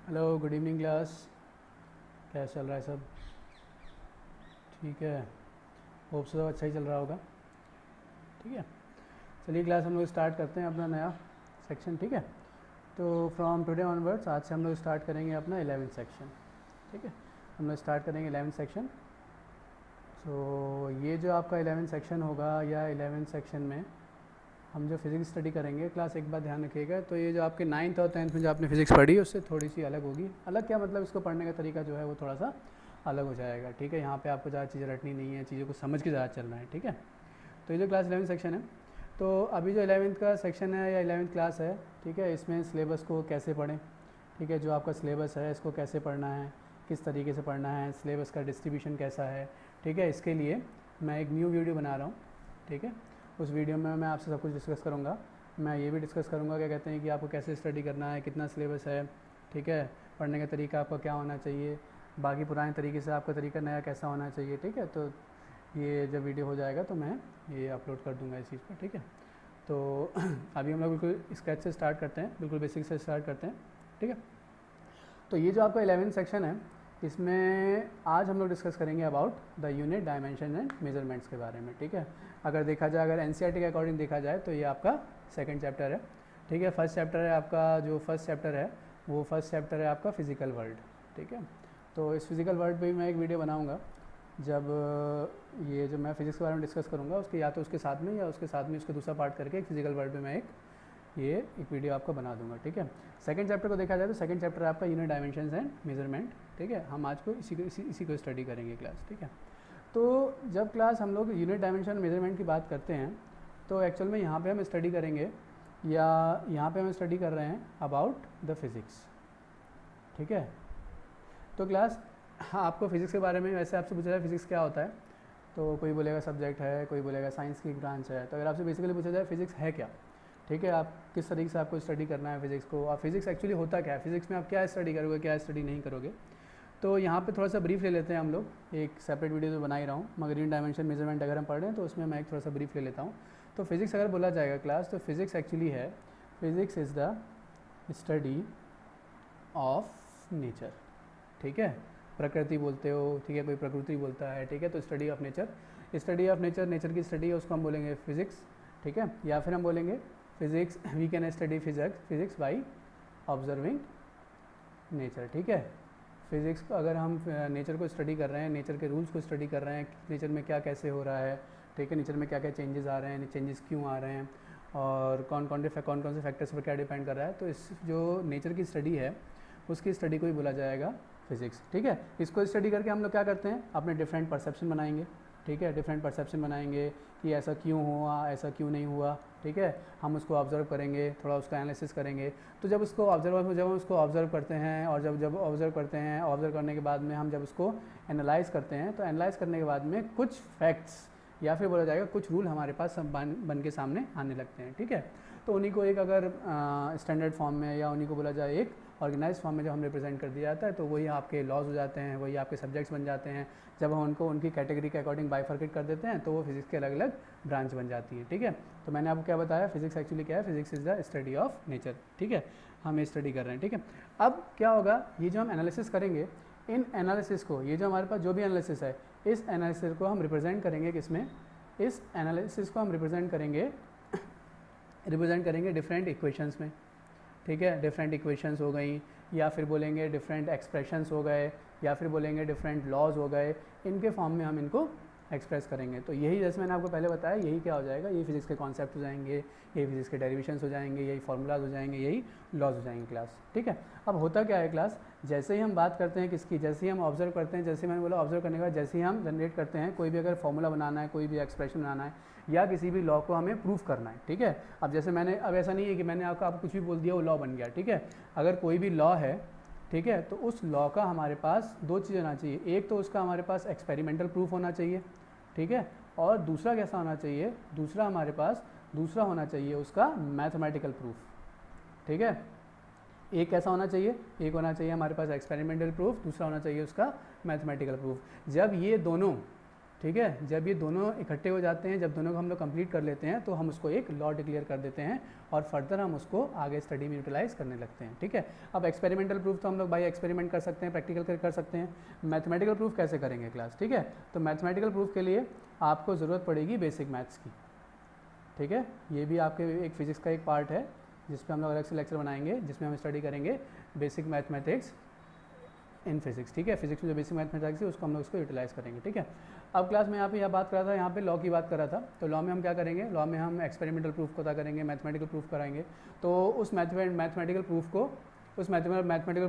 Hello, good evening class. क्या चल रहा है सब? ठीक है, होप सब अच्छा ही चल रहा होगा। ठीक है, चलिए क्लास हम लोग स्टार्ट करते हैं अपना नया सेक्शन। ठीक है, तो फ्रॉम टुडे ऑनवर्ड्स आज से हम लोग स्टार्ट करेंगे अपना 11th सेक्शन। ठीक है, हम लोग स्टार्ट करेंगे 11th सेक्शन। तो ये जो आपका 11th सेक्शन होगा या 11th सेक्शन में हम जो फिज़िक्स स्टडी करेंगे क्लास, एक बात ध्यान रखिएगा, तो ये जो आपके 9th और 10th में जो आपने फिज़िक्स पढ़ी उससे थोड़ी सी अलग होगी। अलग क्या मतलब, इसको पढ़ने का तरीका जो है वो थोड़ा सा अलग हो जाएगा। ठीक है, यहाँ पे आपको ज़्यादा चीज़ें रटनी नहीं है, चीज़ों को समझ के ज़्यादा चलना है। ठीक है, तो ये जो क्लास 11th सेक्शन है, तो अभी जो 11th का सेक्शन है या 11th क्लास है, ठीक है, इसमें सिलेबस को कैसे पढ़ें। ठीक है, जो आपका सिलेबस है इसको कैसे पढ़ना है, किस तरीके से पढ़ना है, सिलेबस का डिस्ट्रीब्यूशन कैसा है। ठीक है, इसके लिए मैं एक न्यू वीडियो बना रहा हूँ। ठीक है, उस वीडियो में मैं आपसे सब कुछ डिस्कस करूँगा। मैं ये भी डिस्कस करूँगा क्या कहते हैं कि आपको कैसे स्टडी करना है, कितना सिलेबस है। ठीक है, पढ़ने का तरीका आपका क्या होना चाहिए, बाकी पुराने तरीके से आपका तरीका नया कैसा होना चाहिए। ठीक है, तो ये जब वीडियो हो जाएगा तो मैं ये अपलोड कर दूँगा इस चीज़ पर। ठीक है, तो अभी हम लोग बिल्कुल स्केच से स्टार्ट करते हैं, बिल्कुल बेसिक से स्टार्ट करते हैं। ठीक है, तो ये जो आपका 11th सेक्शन है, इसमें आज हम लोग डिस्कस करेंगे about the unit dimension and measurements के बारे में। ठीक है, अगर देखा जाए, अगर एनसीईआरटी के अकॉर्डिंग देखा जाए तो ये आपका सेकंड चैप्टर है। ठीक है, फर्स्ट चैप्टर है आपका, जो फर्स्ट चैप्टर है वो फर्स्ट चैप्टर है आपका फिज़िकल वर्ल्ड। ठीक है, तो इस फिज़िकल वर्ल्ड पे भी मैं एक वीडियो बनाऊंगा, जब ये जो मैं फिज़िक्स के बारे में डिस्कस करूँगा उसके या तो उसके साथ में या उसके साथ में उसका दूसरा पार्ट करके एक फिज़िकल वर्ल्ड पे मैं एक वीडियो आपको बना दूंगा। ठीक है, सेकंड चैप्टर को देखा जाए तो सेकंड चैप्टर है आपका यूनिट डायमेंशंस एंड मेजरमेंट। ठीक है, हम आज को इसी को स्टडी करेंगे क्लास। ठीक है, तो जब क्लास हम लोग यूनिट डायमेंशन मेजरमेंट की बात करते हैं तो एक्चुअल में यहाँ पे हम स्टडी करेंगे या यहाँ पे हम स्टडी कर रहे हैं अबाउट द फिज़िक्स। ठीक है, तो क्लास, हाँ, आपको फिज़िक्स के बारे में वैसे आपसे पूछा जाए फिज़िक्स क्या होता है, तो कोई बोलेगा सब्जेक्ट है, कोई बोलेगा साइंस की ब्रांच है। तो अगर आपसे बेसिकली पूछा जाए फिज़िक्स है क्या, ठीक है, आप किस तरीके से आपको स्टडी करना है फिज़िक्स को, और फिज़िक्स एक्चुअली होता क्या है, फिज़िक्स में आप क्या स्टडी करोगे, क्या स्टडी नहीं करोगे। तो यहाँ पे थोड़ा सा ब्रीफ ले लेते हैं हम लोग, एक सेपरेट वीडियो तो बना ही रहा हूँ, मगर यूनिट डायमेंशन मेजरमेंट अगर हम पढ़ रहे हैं तो उसमें मैं एक थोड़ा सा ब्रीफ ले लेता हूँ। तो फिज़िक्स अगर बोला जाएगा क्लास, तो फिज़िक्स एक्चुअली है, physics is the study of nature. ठीक है, प्रकृति बोलते हो, ठीक है, कोई प्रकृति बोलता है। ठीक है, तो study of nature, study of nature, nature की स्टडी है उसको हम बोलेंगे फिज़िक्स। ठीक है, या फिर हम बोलेंगे physics, we can study physics by observing nature. ठीक है, फिज़िक्स अगर हम नेचर को स्टडी कर रहे हैं, नेचर के रूल्स को स्टडी कर रहे हैं, नेचर में क्या कैसे हो रहा है, ठीक है, नेचर में क्या क्या चेंजेस आ रहे हैं, चेंजेस क्यों आ रहे हैं, और कौन कौन से फैक्टर्स पर क्या डिपेंड कर रहा है, तो इस जो नेचर की स्टडी है उसकी स्टडी को ही बोला जाएगा फिज़िक्स। ठीक है, इसको स्टडी करके हम लोग क्या करते हैं, अपने डिफरेंट परसेप्शन बनाएंगे। ठीक है, डिफरेंट परसेप्शन बनाएंगे कि ऐसा क्यों हुआ, ऐसा क्यों नहीं हुआ। ठीक है, हम उसको ऑब्जर्व करेंगे, थोड़ा उसका एनालिसिस करेंगे। तो जब उसको ऑब्जर्व करते हैं, और जब ऑब्जर्व करते हैं, ऑब्जर्व करने के बाद में हम जब उसको एनालाइज करते हैं, तो एनालाइज करने के बाद में कुछ फैक्ट्स या फिर बोला जाएगा कुछ रूल हमारे पास बन के सामने आने लगते हैं। ठीक है, तो उन्हीं को एक अगर स्टैंडर्ड फॉर्म में या उन्हीं को बोला जाए एक ऑर्गेनाइज फॉर्म में जब हम रिप्रेजेंट कर दिया जाता है, तो वही आपके लॉज हो जाते हैं, वही आपके सब्जेक्ट्स बन जाते हैं। जब हम उनको उनकी कैटेगरी के अकॉर्डिंग बाइफर्केट कर देते हैं तो वो फिज़िक्स के अलग अलग ब्रांच बन जाती है। ठीक है, तो मैंने आपको क्या बताया, फिज़िक्स एक्चुअली क्या है, physics is the study of nature. ठीक है, हम ये स्टडी कर रहे हैं। ठीक है, अब क्या होगा, ये जो हम एनालिसिस करेंगे, इन एनालिसिस को, ये जो हमारे पास जो भी एनालिसिस है, इस एनालिसिस को हम रिप्रेजेंट करेंगे किसमें, इस एनालिसिस को हम रिप्रेजेंट करेंगे डिफरेंट इक्वेशंस में। ठीक है, डिफरेंट इक्वेशंस हो गई, या फिर बोलेंगे डिफरेंट एक्सप्रेशंस हो गए, या फिर बोलेंगे डिफरेंट लॉज हो गए, इनके फॉर्म में हम इनको एक्सप्रेस करेंगे। तो यही, जैसे मैंने आपको पहले बताया, यही क्या हो जाएगा, यही फिज़िक्स के कॉन्सेप्ट हो जाएंगे, यही फिज़िक्स के डेरिवेशंस हो जाएंगे, यही फार्मूलाज हो जाएंगे, यही लॉज हो जाएंगे क्लास। ठीक है, अब होता क्या है क्लास, जैसे ही हम बात करते हैं किसकी, जैसे ही हम ऑब्जर्व करते हैं, जैसे मैंने बोला ऑब्जर्व करने के बाद जैसे ही हम जनरेट करते हैं, कोई भी अगर फॉर्मूला बनाना है, कोई भी एक्सप्रेशन बनाना है, या किसी भी लॉ को हमें प्रूफ करना है। ठीक है, अब जैसे मैंने, अब ऐसा नहीं है कि मैंने आपको कुछ भी बोल दिया वो लॉ बन गया। ठीक है, अगर कोई भी लॉ है, ठीक है, तो उस लॉ का हमारे पास दो चीज़ होना चाहिए, एक तो उसका हमारे पास एक्सपेरिमेंटल प्रूफ होना चाहिए। ठीक है, और दूसरा कैसा होना चाहिए, दूसरा हमारे पास दूसरा होना चाहिए उसका मैथमेटिकल प्रूफ। ठीक है, एक कैसा होना चाहिए, एक होना चाहिए हमारे पास एक्सपेरिमेंटल प्रूफ, दूसरा होना चाहिए उसका मैथमेटिकल प्रूफ। जब ये दोनों, ठीक है। जब ये दोनों इकट्ठे हो जाते हैं, जब दोनों को हम लोग कंप्लीट कर लेते हैं तो हम उसको एक लॉ डिक्लेयर कर देते हैं और फर्दर हम उसको आगे स्टडी में यूटिलाइज करने लगते हैं, ठीक है। अब एक्सपेरिमेंटल प्रूफ तो हम लोग बाय एक्सपेरिमेंट कर सकते हैं, प्रैक्टिकल कर सकते हैं। मैथमेटिकल प्रूफ कैसे करेंगे क्लास, ठीक है। तो मैथमेटिकल प्रूफ के लिए आपको ज़रूरत पड़ेगी बेसिक मैथ्स की, ठीक है। ये भी आपके एक फिजिक्स का एक पार्ट है जिस पे हम लोग अलग से लेक्चर बनाएंगे, जिसमें हम स्टडी करेंगे बेसिक मैथमेटिक्स इन फिजिक्स, ठीक है। फिजिक्स में जो बेसिक मैथमेटिक्स है उसको हम लोग उसको यूटिलाइज करेंगे, ठीक है। अब क्लास में यहाँ पे बात कर रहा था, यहाँ पे लॉ की बात कर रहा था। तो लॉ में हम क्या करेंगे, लॉ में हम एक्सपेरिमेंटल प्रूफ को पता करेंगे, मैथमेटिकल प्रूफ कराएंगे। तो उस मैथमेटिकल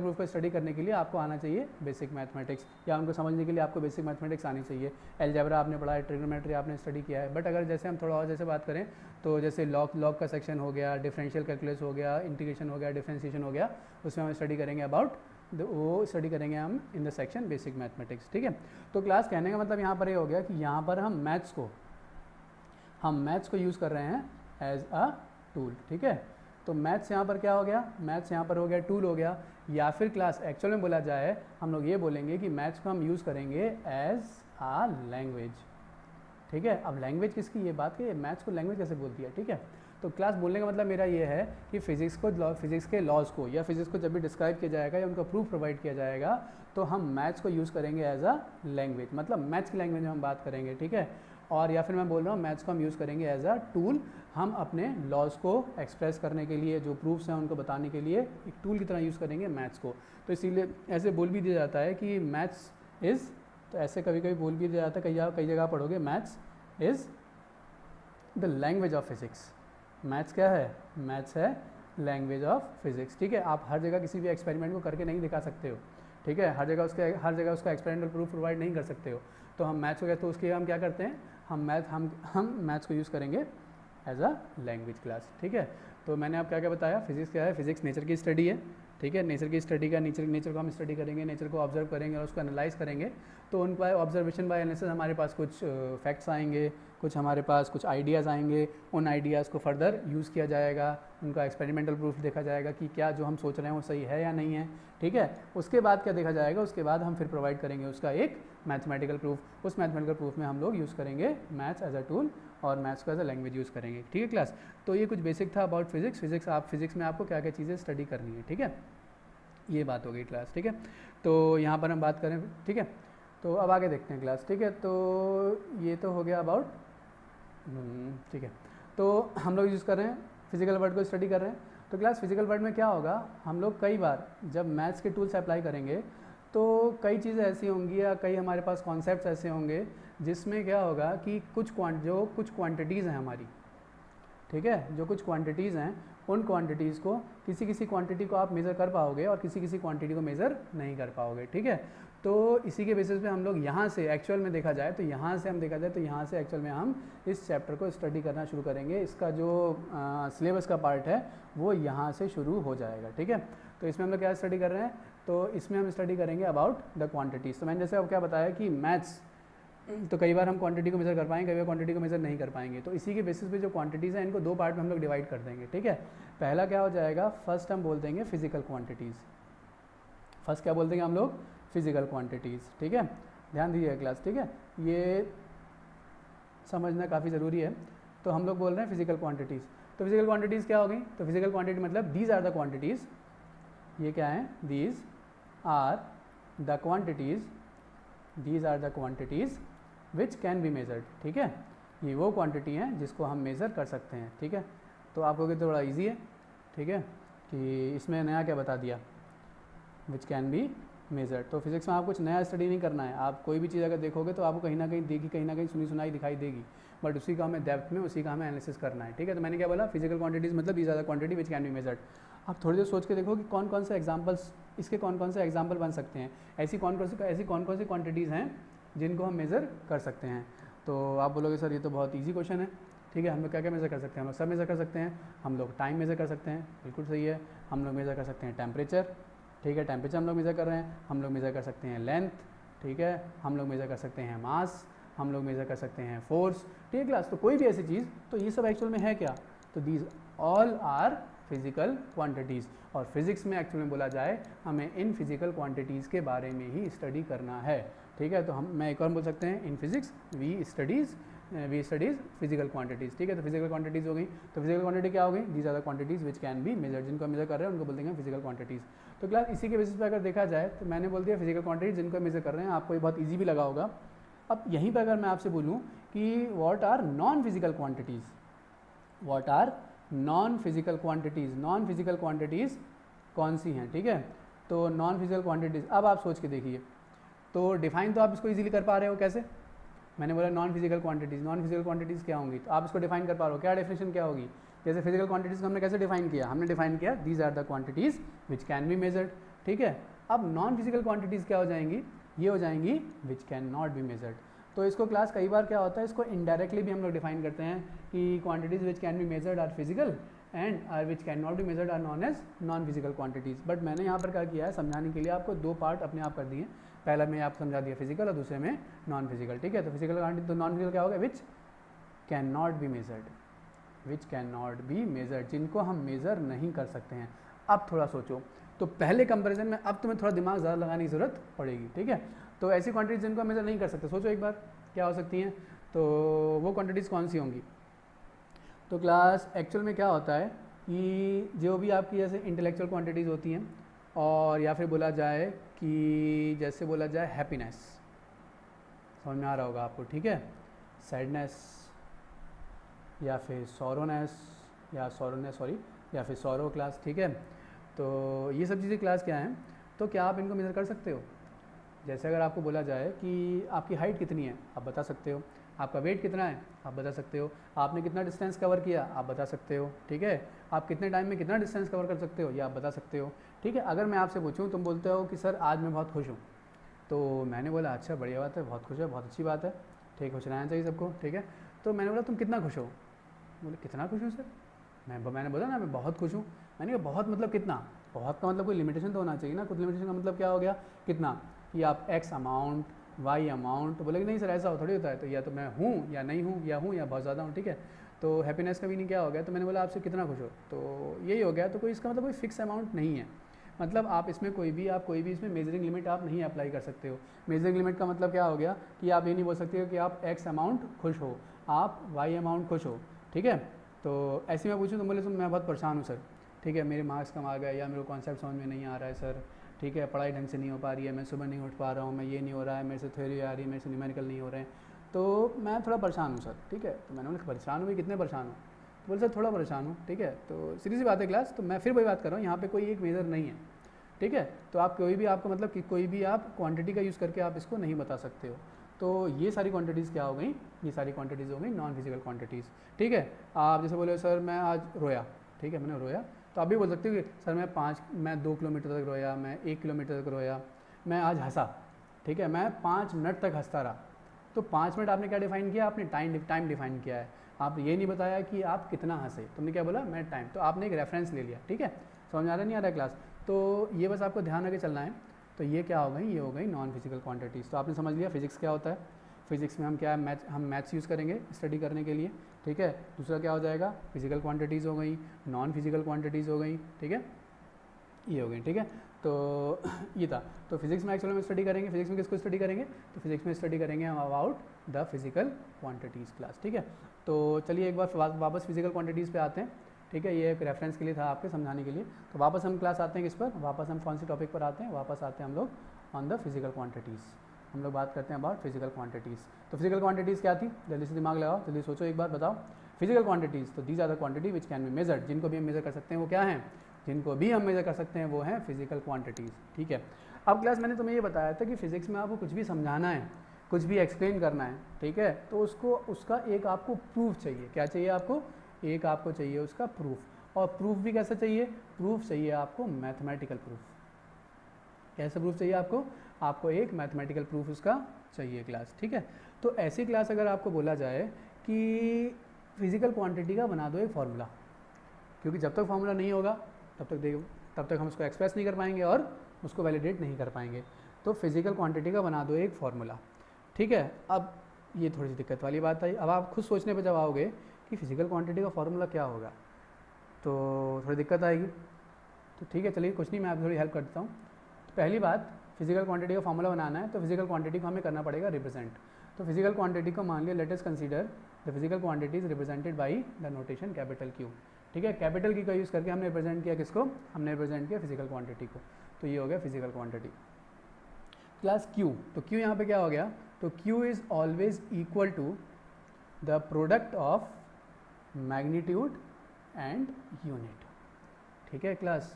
प्रूफ को स्टडी करने के लिए आपको आना चाहिए बेसिक मैथमेटिक्स, या उनको समझने के लिए आपको बेसिक मैथमेटिक्स आनी चाहिए। अलजेब्रा आपने पढ़ा है, ट्रिग्नोमेट्री आपने स्टडी किया है। बट अगर जैसे हम थोड़ा और जैसे बात करें तो जैसे लॉग का सेक्शन हो गया, डिफरेंशियल कैलकुलस हो गया, इंटीग्रेशन हो गया, डिफरेंशिएशन हो गया, उसमें हम स्टडी करेंगे अबाउट वो स्टडी करेंगे हम in the section basic mathematics, ठीक है। तो क्लास कहने का मतलब यहाँ पर ये हो गया कि यहाँ पर हम मैथ्स को यूज़ कर रहे हैं एज अ टूल, ठीक है। तो मैथ्स यहाँ पर क्या हो गया, मैथ्स यहाँ पर हो गया टूल हो गया, या फिर क्लास एक्चुअल में बोला जाए हम लोग ये बोलेंगे कि मैथ्स को हम यूज़ करेंगे एज आ लैंग्वेज, ठीक है। अब लैंग्वेज किसकी, ये बात कि मैथ्स को लैंग्वेज कैसे बोलती है, ठीक है। तो क्लास बोलने का मतलब मेरा ये है कि फिजिक्स के लॉज को या फिजिक्स को जब भी डिस्क्राइब किया जाएगा या उनका प्रूफ प्रोवाइड किया जाएगा तो हम मैथ्स को यूज़ करेंगे एज अ लैंग्वेज, मतलब मैथ्स की लैंग्वेज में हम बात करेंगे, ठीक है। और या फिर मैं बोल रहा हूँ मैथ्स को हम यूज़ करेंगे एज अ टूल, हम अपने लॉज को एक्सप्रेस करने के लिए, जो प्रूफ्स हैं उनको बताने के लिए एक टूल की तरह यूज़ करेंगे मैथ्स को। तो इसीलिए ऐसे बोल भी दिया जाता है कि मैथ्स इज़, तो ऐसे कभी कभी बोल भी दिया जाता है, कई जगह पढ़ोगे maths is the language of physics. Maths क्या है, मैथ्स है लैंग्वेज ऑफ फिजिक्स, ठीक है। आप हर जगह किसी भी एक्सपेरिमेंट को करके नहीं दिखा सकते हो, ठीक है। हर जगह उसका एक्सपेरिमेंटल प्रूफ प्रोवाइड नहीं कर सकते हो। तो हम मैथ्स को कहते हैं, तो उसके लिए हम क्या करते हैं, हम मैथ्स को यूज़ करेंगे एज अ लैंग्वेज क्लास, ठीक है। तो मैंने आप क्या क्या बताया, फिजिक्स क्या है, फिजिक्स नेचर की स्टडी है, ठीक है। नेचर की स्टडी का नेचर को हम स्टडी करेंगे, नेचर को ऑब्जर्व करेंगे और उसको एनालाइज करेंगे। तो उन बाय ऑब्जर्वेशन बाय एनालिसिस हमारे पास कुछ फैक्ट्स आएंगे, कुछ हमारे पास कुछ आइडियाज़ आएंगे, उन आइडियाज़ को फर्दर यूज़ किया जाएगा, उनका एक्सपेरिमेंटल प्रूफ देखा जाएगा कि क्या जो हम सोच रहे हैं वो सही है या नहीं है, ठीक है। उसके बाद क्या देखा जाएगा, उसके बाद हम फिर प्रोवाइड करेंगे उसका एक मैथमेटिकल प्रूफ। उस मैथमेटिकल प्रूफ में हम लोग यूज़ करेंगे मैथ्स एज अ टूल और मैथ्स को एज अ लैंग्वेज यूज़ करेंगे, ठीक है क्लास। तो ये कुछ बेसिक था अबाउट फिजिक्स में आपको क्या क्या चीज़ें स्टडी करनी है, ठीक है। ये बात हो गई क्लास, ठीक है। तो यहाँ पर हम बात करें, ठीक है। तो अब आगे देखते हैं क्लास, ठीक है। तो ये तो हो गया अबाउट, ठीक है। तो हम लोग यूज़ कर रहे हैं फिजिकल वर्ड को स्टडी कर रहे हैं। तो क्लास फिजिकल वर्ड में क्या होगा, हम लोग कई बार जब मैथ्स के टूल्स अप्लाई करेंगे तो कई चीज़ें ऐसी होंगी या कई हमारे पास कॉन्सेप्ट्स ऐसे होंगे जिसमें क्या होगा कि कुछ क्वांटिटीज़ हैं हमारी, ठीक है, जो कुछ क्वांटिटीज़ हैं उन क्वांटिटीज़ को किसी क्वांटिटी को आप मेज़र कर पाओगे और किसी क्वांटिटी को मेज़र नहीं कर पाओगे, ठीक है। तो इसी के बेसिस पे हम लोग यहाँ से एक्चुअल में देखा जाए तो यहाँ से एक्चुअल में हम इस चैप्टर को स्टडी करना शुरू करेंगे। इसका जो सिलेबस का पार्ट है वो यहाँ से शुरू हो जाएगा, ठीक है। तो इसमें हम लोग क्या स्टडी कर रहे हैं, तो इसमें हम स्टडी करेंगे अबाउट द क्वांटिटीज़। तो मैंने जैसे अब क्या बताया कि मैथ्स तो कई बार हम क्वांटिटी को मेज़र कर पाएंगे, कई बार क्वांटिटी को मेज़र नहीं कर पाएंगे। तो इसी के बेसिस पे जो क्वांटिटीज़ हैं इनको दो पार्ट में हम लोग डिवाइड कर देंगे, ठीक है। पहला क्या हो जाएगा, फर्स्ट हम बोल देंगे फिजिकल क्वांटिटीज़। फर्स्ट क्या बोल देंगे हम लोग, फिजिकल क्वांटिटीज़, ठीक है। ध्यान दीजिए क्लास, ठीक है, ये समझना काफ़ी ज़रूरी है। तो हम लोग बोल रहे हैं फिजिकल क्वांटिटीज़। तो फिजिकल क्वांटिटीज़ क्या हो गई, तो फिजिकल क्वांटिटी मतलब दीज आर द क्वांटिटीज़, ये क्या है, these are the quantities which can be measured, ठीक है। ये वो क्वांटिटी हैं जिसको हम मेज़र कर सकते हैं, ठीक है। तो आप कहोगे तो बड़ा ईजी है, ठीक है, कि इसमें नया क्या बता दिया, विच कैन बी मेजर्ड। तो फिजिक्स में आप कुछ नया स्टडी नहीं करना है, आप कोई भी चीज़ अगर देखोगे तो आपको कहीं ना कहीं सुनी सुनाई दिखाई देगी, बट उसी का हमें डेप्थ में उसी का हमें एनालिसिस करना है, ठीक है। तो मैंने क्या बोला, फिजिकल क्वांटिटीज़ मतलब these are the quantity which can be measured. आप थोड़ी देर सोच के देखो कि कौन कौन से एग्जाम्पल बन सकते हैं, ऐसी कौन कौन सी क्वांटिटीज़ हैं जिनको हम मेज़र कर सकते हैं। तो आप बोलोगे सर ये तो बहुत ईजी क्वेश्चन है, ठीक है। हम लोग क्या क्या मेज़र कर सकते हैं, हम लोग सब मेज़र कर सकते हैं। हम लोग टाइम मेज़र कर सकते हैं, बिल्कुल सही है। हम लोग मेज़र कर सकते हैं टेम्परेचर, ठीक है, टेम्परेचर हम लोग मेज़र कर रहे हैं। हम लोग मेज़र कर सकते हैं लेंथ, ठीक है। हम लोग मेज़र कर सकते हैं मास, हम लोग मेज़र कर सकते हैं फोर्स, ठीक है क्लास। तो कोई भी ऐसी चीज़, तो ये सब एक्चुअल में है क्या, तो these all are physical quantities. और फिजिक्स में एक्चुअल में बोला जाए हमें इन फिजिकल क्वांटिटीज़ के बारे में ही स्टडी करना है। ठीक है। तो मैं एक और बोल सकते हैं in physics we studies physical quantities, ठीक है। तो फिजिकल क्वांटिटीज़ हो गई। तो फिजिकल क्वांटिटी क्या हो गई? These are the quantities which can be measure, जिनको मेजर कर रहे हैं उनको बोलते हैं फिजिकल क्वांटिटीज़। तो क्लास इसी के बेसिस पे अगर देखा जाए तो मैंने बोल दिया फिजिकल क्वांटिटीज जिनको मेजर कर रहे हैं, आपको ये बहुत ईजी भी लगा होगा। अब यहीं पर अगर मैं आपसे बोलूँ कि what are non physical quantities, what are non physical quantities, non physical quantities कौन सी हैं, ठीक है। तो नॉन फिजिकल क्वांटिटीज़ अब आप सोच के देखिए, तो डिफाइन तो आप इसको इजीली कर पा रहे हो। कैसे? मैंने बोला non physical quantities, non physical quantities क्या होंगी, तो आप इसको डिफाइन कर पा रहे हो। क्या डेफिनेशन क्या होगी? जैसे फिजिकल क्वांटिटीज़ को हमने कैसे डिफाइन किया? हमने डिफाइन किया these are the quantities which can be measured, ठीक है। अब नॉन फिजिकल क्वांटिटीज़ क्या हो जाएंगी? ये हो जाएंगी विच कैन नॉट बी मेजर्ड। तो इसको क्लास कई बार क्या होता है, इसको इनडायरेक्टली भी हम लोग डिफाइन करते हैं कि quantities which can be measured are physical and are which can not be measured are non as non physical quantities. But मैंने यहाँ पर क्या किया है, समझाने के लिए आपको दो पार्ट अपने आप कर दिए। पहला में आपको समझा दिया फिजिकल और दूसरे में नॉन फिजिकल, ठीक है। तो फिजिकल क्वांटिटी, तो नॉन फिजिकल क्या होगा? विच can not be measured, which can not be measured, जिनको हम मेज़र नहीं कर सकते हैं। अब थोड़ा सोचो, तो पहले कंपैरिजन में अब तुम्हें थोड़ा दिमाग ज़्यादा लगाने की ज़रूरत पड़ेगी, ठीक है। तो ऐसी क्वांटिटीज जिनको हम मेज़र नहीं कर सकते, सोचो एक बार क्या हो सकती हैं। तो वो क्वांटिटीज़ कौन सी होंगी? तो क्लास एक्चुअल में क्या होता है कि जो भी आपकी जैसे इंटेलेक्चुअल क्वांटिटीज़ होती हैं, और या फिर बोला जाए कि जैसे बोला जाए हैप्पीनेस, समझ में आ रहा होगा आपको, ठीक है। सैडनेस या फिर सॉरोनेस या फिर सॉरो क्लास, ठीक है। तो ये सब चीज़ें क्लास क्या हैं? तो क्या आप इनको मेज़र कर सकते हो? जैसे अगर आपको बोला जाए कि आपकी हाइट कितनी है, आप बता सकते हो। आपका वेट कितना है, आप बता सकते हो। आपने कितना डिस्टेंस कवर किया, आप बता सकते हो, ठीक है। आप कितने टाइम में कितना डिस्टेंस कवर कर सकते हो, ये आप बता सकते हो, ठीक है। अगर मैं आपसे पूछूं, तुम बोलते हो कि सर आज मैं बहुत खुश हूँ, तो मैंने बोला अच्छा बढ़िया बात है, बहुत खुश है, बहुत अच्छी बात है, ठीक, खुश रहना चाहिए सबको, ठीक है। तो मैंने बोला तुम कितना खुश हो? बोले कितना खुश हूँ सर? मैंने बोला ना मैं बहुत खुश हूँ। मैंने कहा बहुत मतलब कितना? बहुत का मतलब कोई लिमिटेशन तो होना चाहिए ना। कुछ लिमिटेशन का मतलब क्या हो गया? कितना? कि आप एक्स अमाउंट, वाई अमाउंट। तो बोले कि नहीं सर ऐसा थोड़ी होता है, तो या तो मैं हूँ या नहीं हूँ, या बहुत ज़्यादा हूँ, ठीक है। तो हैप्पीनेस का भी नहीं क्या हो गया। तो मैंने बोला आपसे कितना खुश हो, तो यही हो गया। तो कोई इसका मतलब कोई फिक्स अमाउंट नहीं है। मतलब आप इसमें कोई भी इसमें मेजरिंग लिमिट आप नहीं अप्लाई कर सकते हो। मेजरिंग लिमिट का मतलब क्या हो गया कि आप ये नहीं बोल सकते हो कि आप एक्स अमाउंट खुश हो, आप वाई अमाउंट खुश हो, ठीक है। तो ऐसे में पूछूँ तो बोले तो मैं बहुत परेशान हूँ सर, ठीक है, मेरे मार्क्स कम आ गए, या मेरे को कॉन्सेप्ट समझ में नहीं आ रहा है सर, ठीक है, पढ़ाई ढंग से नहीं हो पा रही है, मैं सुबह नहीं उठ पा रहा हूँ, मैं ये नहीं हो रहा है, मेरे से थ्योरी आ रही है, मेरे से न्यूमेरिकल नहीं हो रहे हैं, तो मैं थोड़ा परेशान हूँ सर, ठीक है। तो मैंने बोला परेशान हुई, कितने परेशान हूँ? तो बोले सर थोड़ा परेशान हूँ, ठीक है। तो सीधी सी बात है क्लास, तो मैं फिर वही बात कर रहा हूँ, यहाँ पे कोई एक मेज़र नहीं है, ठीक है। तो आप कोई भी आपको मतलब कि कोई भी आप क्वांटिटी का यूज़ करके आप इसको नहीं बता सकते हो। तो ये सारी क्वांटिटीज़ क्या हो गई? ये सारी क्वांटिटीज़ हो गई नॉन फिजिकल क्वांटिटीज़, ठीक है। आप जैसे बोले सर मैं आज रोया, ठीक है, मैंने रोया, तो आप भी बोल सकते हो कि सर मैं 2 किलोमीटर तक रोया, मैं 1 किलोमीटर तक रोया, मैं आज हंसा, ठीक है, मैं 5 मिनट तक हंसता रहा। तो 5 मिनट आपने क्या डिफाइन किया? आपने टाइम डिफाइन किया है। आप ये नहीं बताया कि आप कितना हंसे, तुमने क्या बोला? मैं टाइम। तो आपने एक रेफरेंस ले लिया, ठीक है। समझ आ रहा नहीं आ रहा है क्लास? तो ये बस आपको ध्यान रखे चलना है। तो ये क्या हो गई? ये हो गई नॉन फिजिकल क्वांटिटीज़। तो आपने समझ लिया फिजिक्स क्या होता है। फिजिक्स में हम क्या है, हम मैथ्स यूज़ करेंगे स्टडी करने के लिए, ठीक है। दूसरा क्या हो जाएगा? फिजिकल क्वांटिटीज़ हो गई, नॉन फिजिकल क्वांटिटीज़ हो गई, ठीक है, ये हो गई, ठीक है। तो ये था। तो फिजिक्स में एक्चुअली में स्टडी करेंगे, फिजिक्स में किसको स्टडी करेंगे? तो फिजिक्स में स्टडी करेंगे हम about the physical quantities class, ठीक है। तो चलिए एक बार वापस फिजिकल क्वांटिटीज़ पे आते हैं, ठीक है। ये एक रेफरेंस के लिए था आपके समझाने के लिए। तो वापस हम क्लास आते हैं किस पर? वापस हम कौन सी टॉपिक पर आते हैं? वापस आते हैं हम लोग ऑन द फिजिकल क्वांटिटीज़। हम लोग बात करते हैं अबाउट फिजिकल क्वांटिटीज़। तो फिजिकल क्वांटिटीज़ क्या थी? जल्दी से दिमाग लगाओ, जल्दी सोचो एक बार, बताओ। फिजिकल क्वांटिटीज़, तो these are the quantity which can be measured, जिनको भी हम मेजर कर सकते हैं वो क्या हैं? जिनको भी हम मेजर कर सकते हैं वो हैं फिजिकल क्वांटिटीज़, ठीक है। अब क्लास मैंने तुम्हें ये बताया था कि फिजिक्स में आपको कुछ भी समझाना है, कुछ भी एक्सप्लेन करना है, ठीक है, तो उसका एक आपको प्रूफ चाहिए। क्या चाहिए आपको? एक आपको चाहिए उसका प्रूफ। और प्रूफ भी कैसा चाहिए? प्रूफ चाहिए आपको मैथमेटिकल प्रूफ। कैसा प्रूफ चाहिए आपको? आपको एक मैथमेटिकल प्रूफ उसका चाहिए क्लास, ठीक है। तो ऐसी क्लास अगर आपको बोला जाए कि फिजिकल क्वांटिटी का बना दो एक फार्मूला, क्योंकि जब तक फार्मूला नहीं होगा तब तक हम उसको एक्सप्रेस नहीं कर पाएंगे और उसको वैलिडेट नहीं कर पाएंगे। तो फिजिकल क्वांटिटी का बना दो एक फार्मूला, ठीक है। अब ये थोड़ी सी दिक्कत वाली बात आई। अब आप खुद सोचने पर जब आओगे कि फिजिकल क्वांटिटी का फार्मूला क्या होगा, तो थोड़ी दिक्कत आएगी। तो ठीक है, चलिए कुछ नहीं, मैं आपको थोड़ी हेल्प कर देता हूँ। तो पहली बात, फिजिकल क्वांटिटी का फॉर्मूला बनाना है तो फिजिकल क्वांटिटी को हमें करना पड़ेगा रिप्रेजेंट। तो फिजिकल क्वांटिटी को मान लिया, let us consider the physical quantity is represented by the notation capital Q. ठीक है, कैपिटल की का यूज़ करके हमने रिप्रेजेंट किया किसको, हमने रिप्रेजेंट किया फिजिकल क्वांटिटी को। तो ये हो गया फिजिकल क्वांटिटी। क्लास क्यू, तो क्यू यहाँ पे क्या हो गया, तो Q is always equal to the product of magnitude and unit. ठीक है क्लास,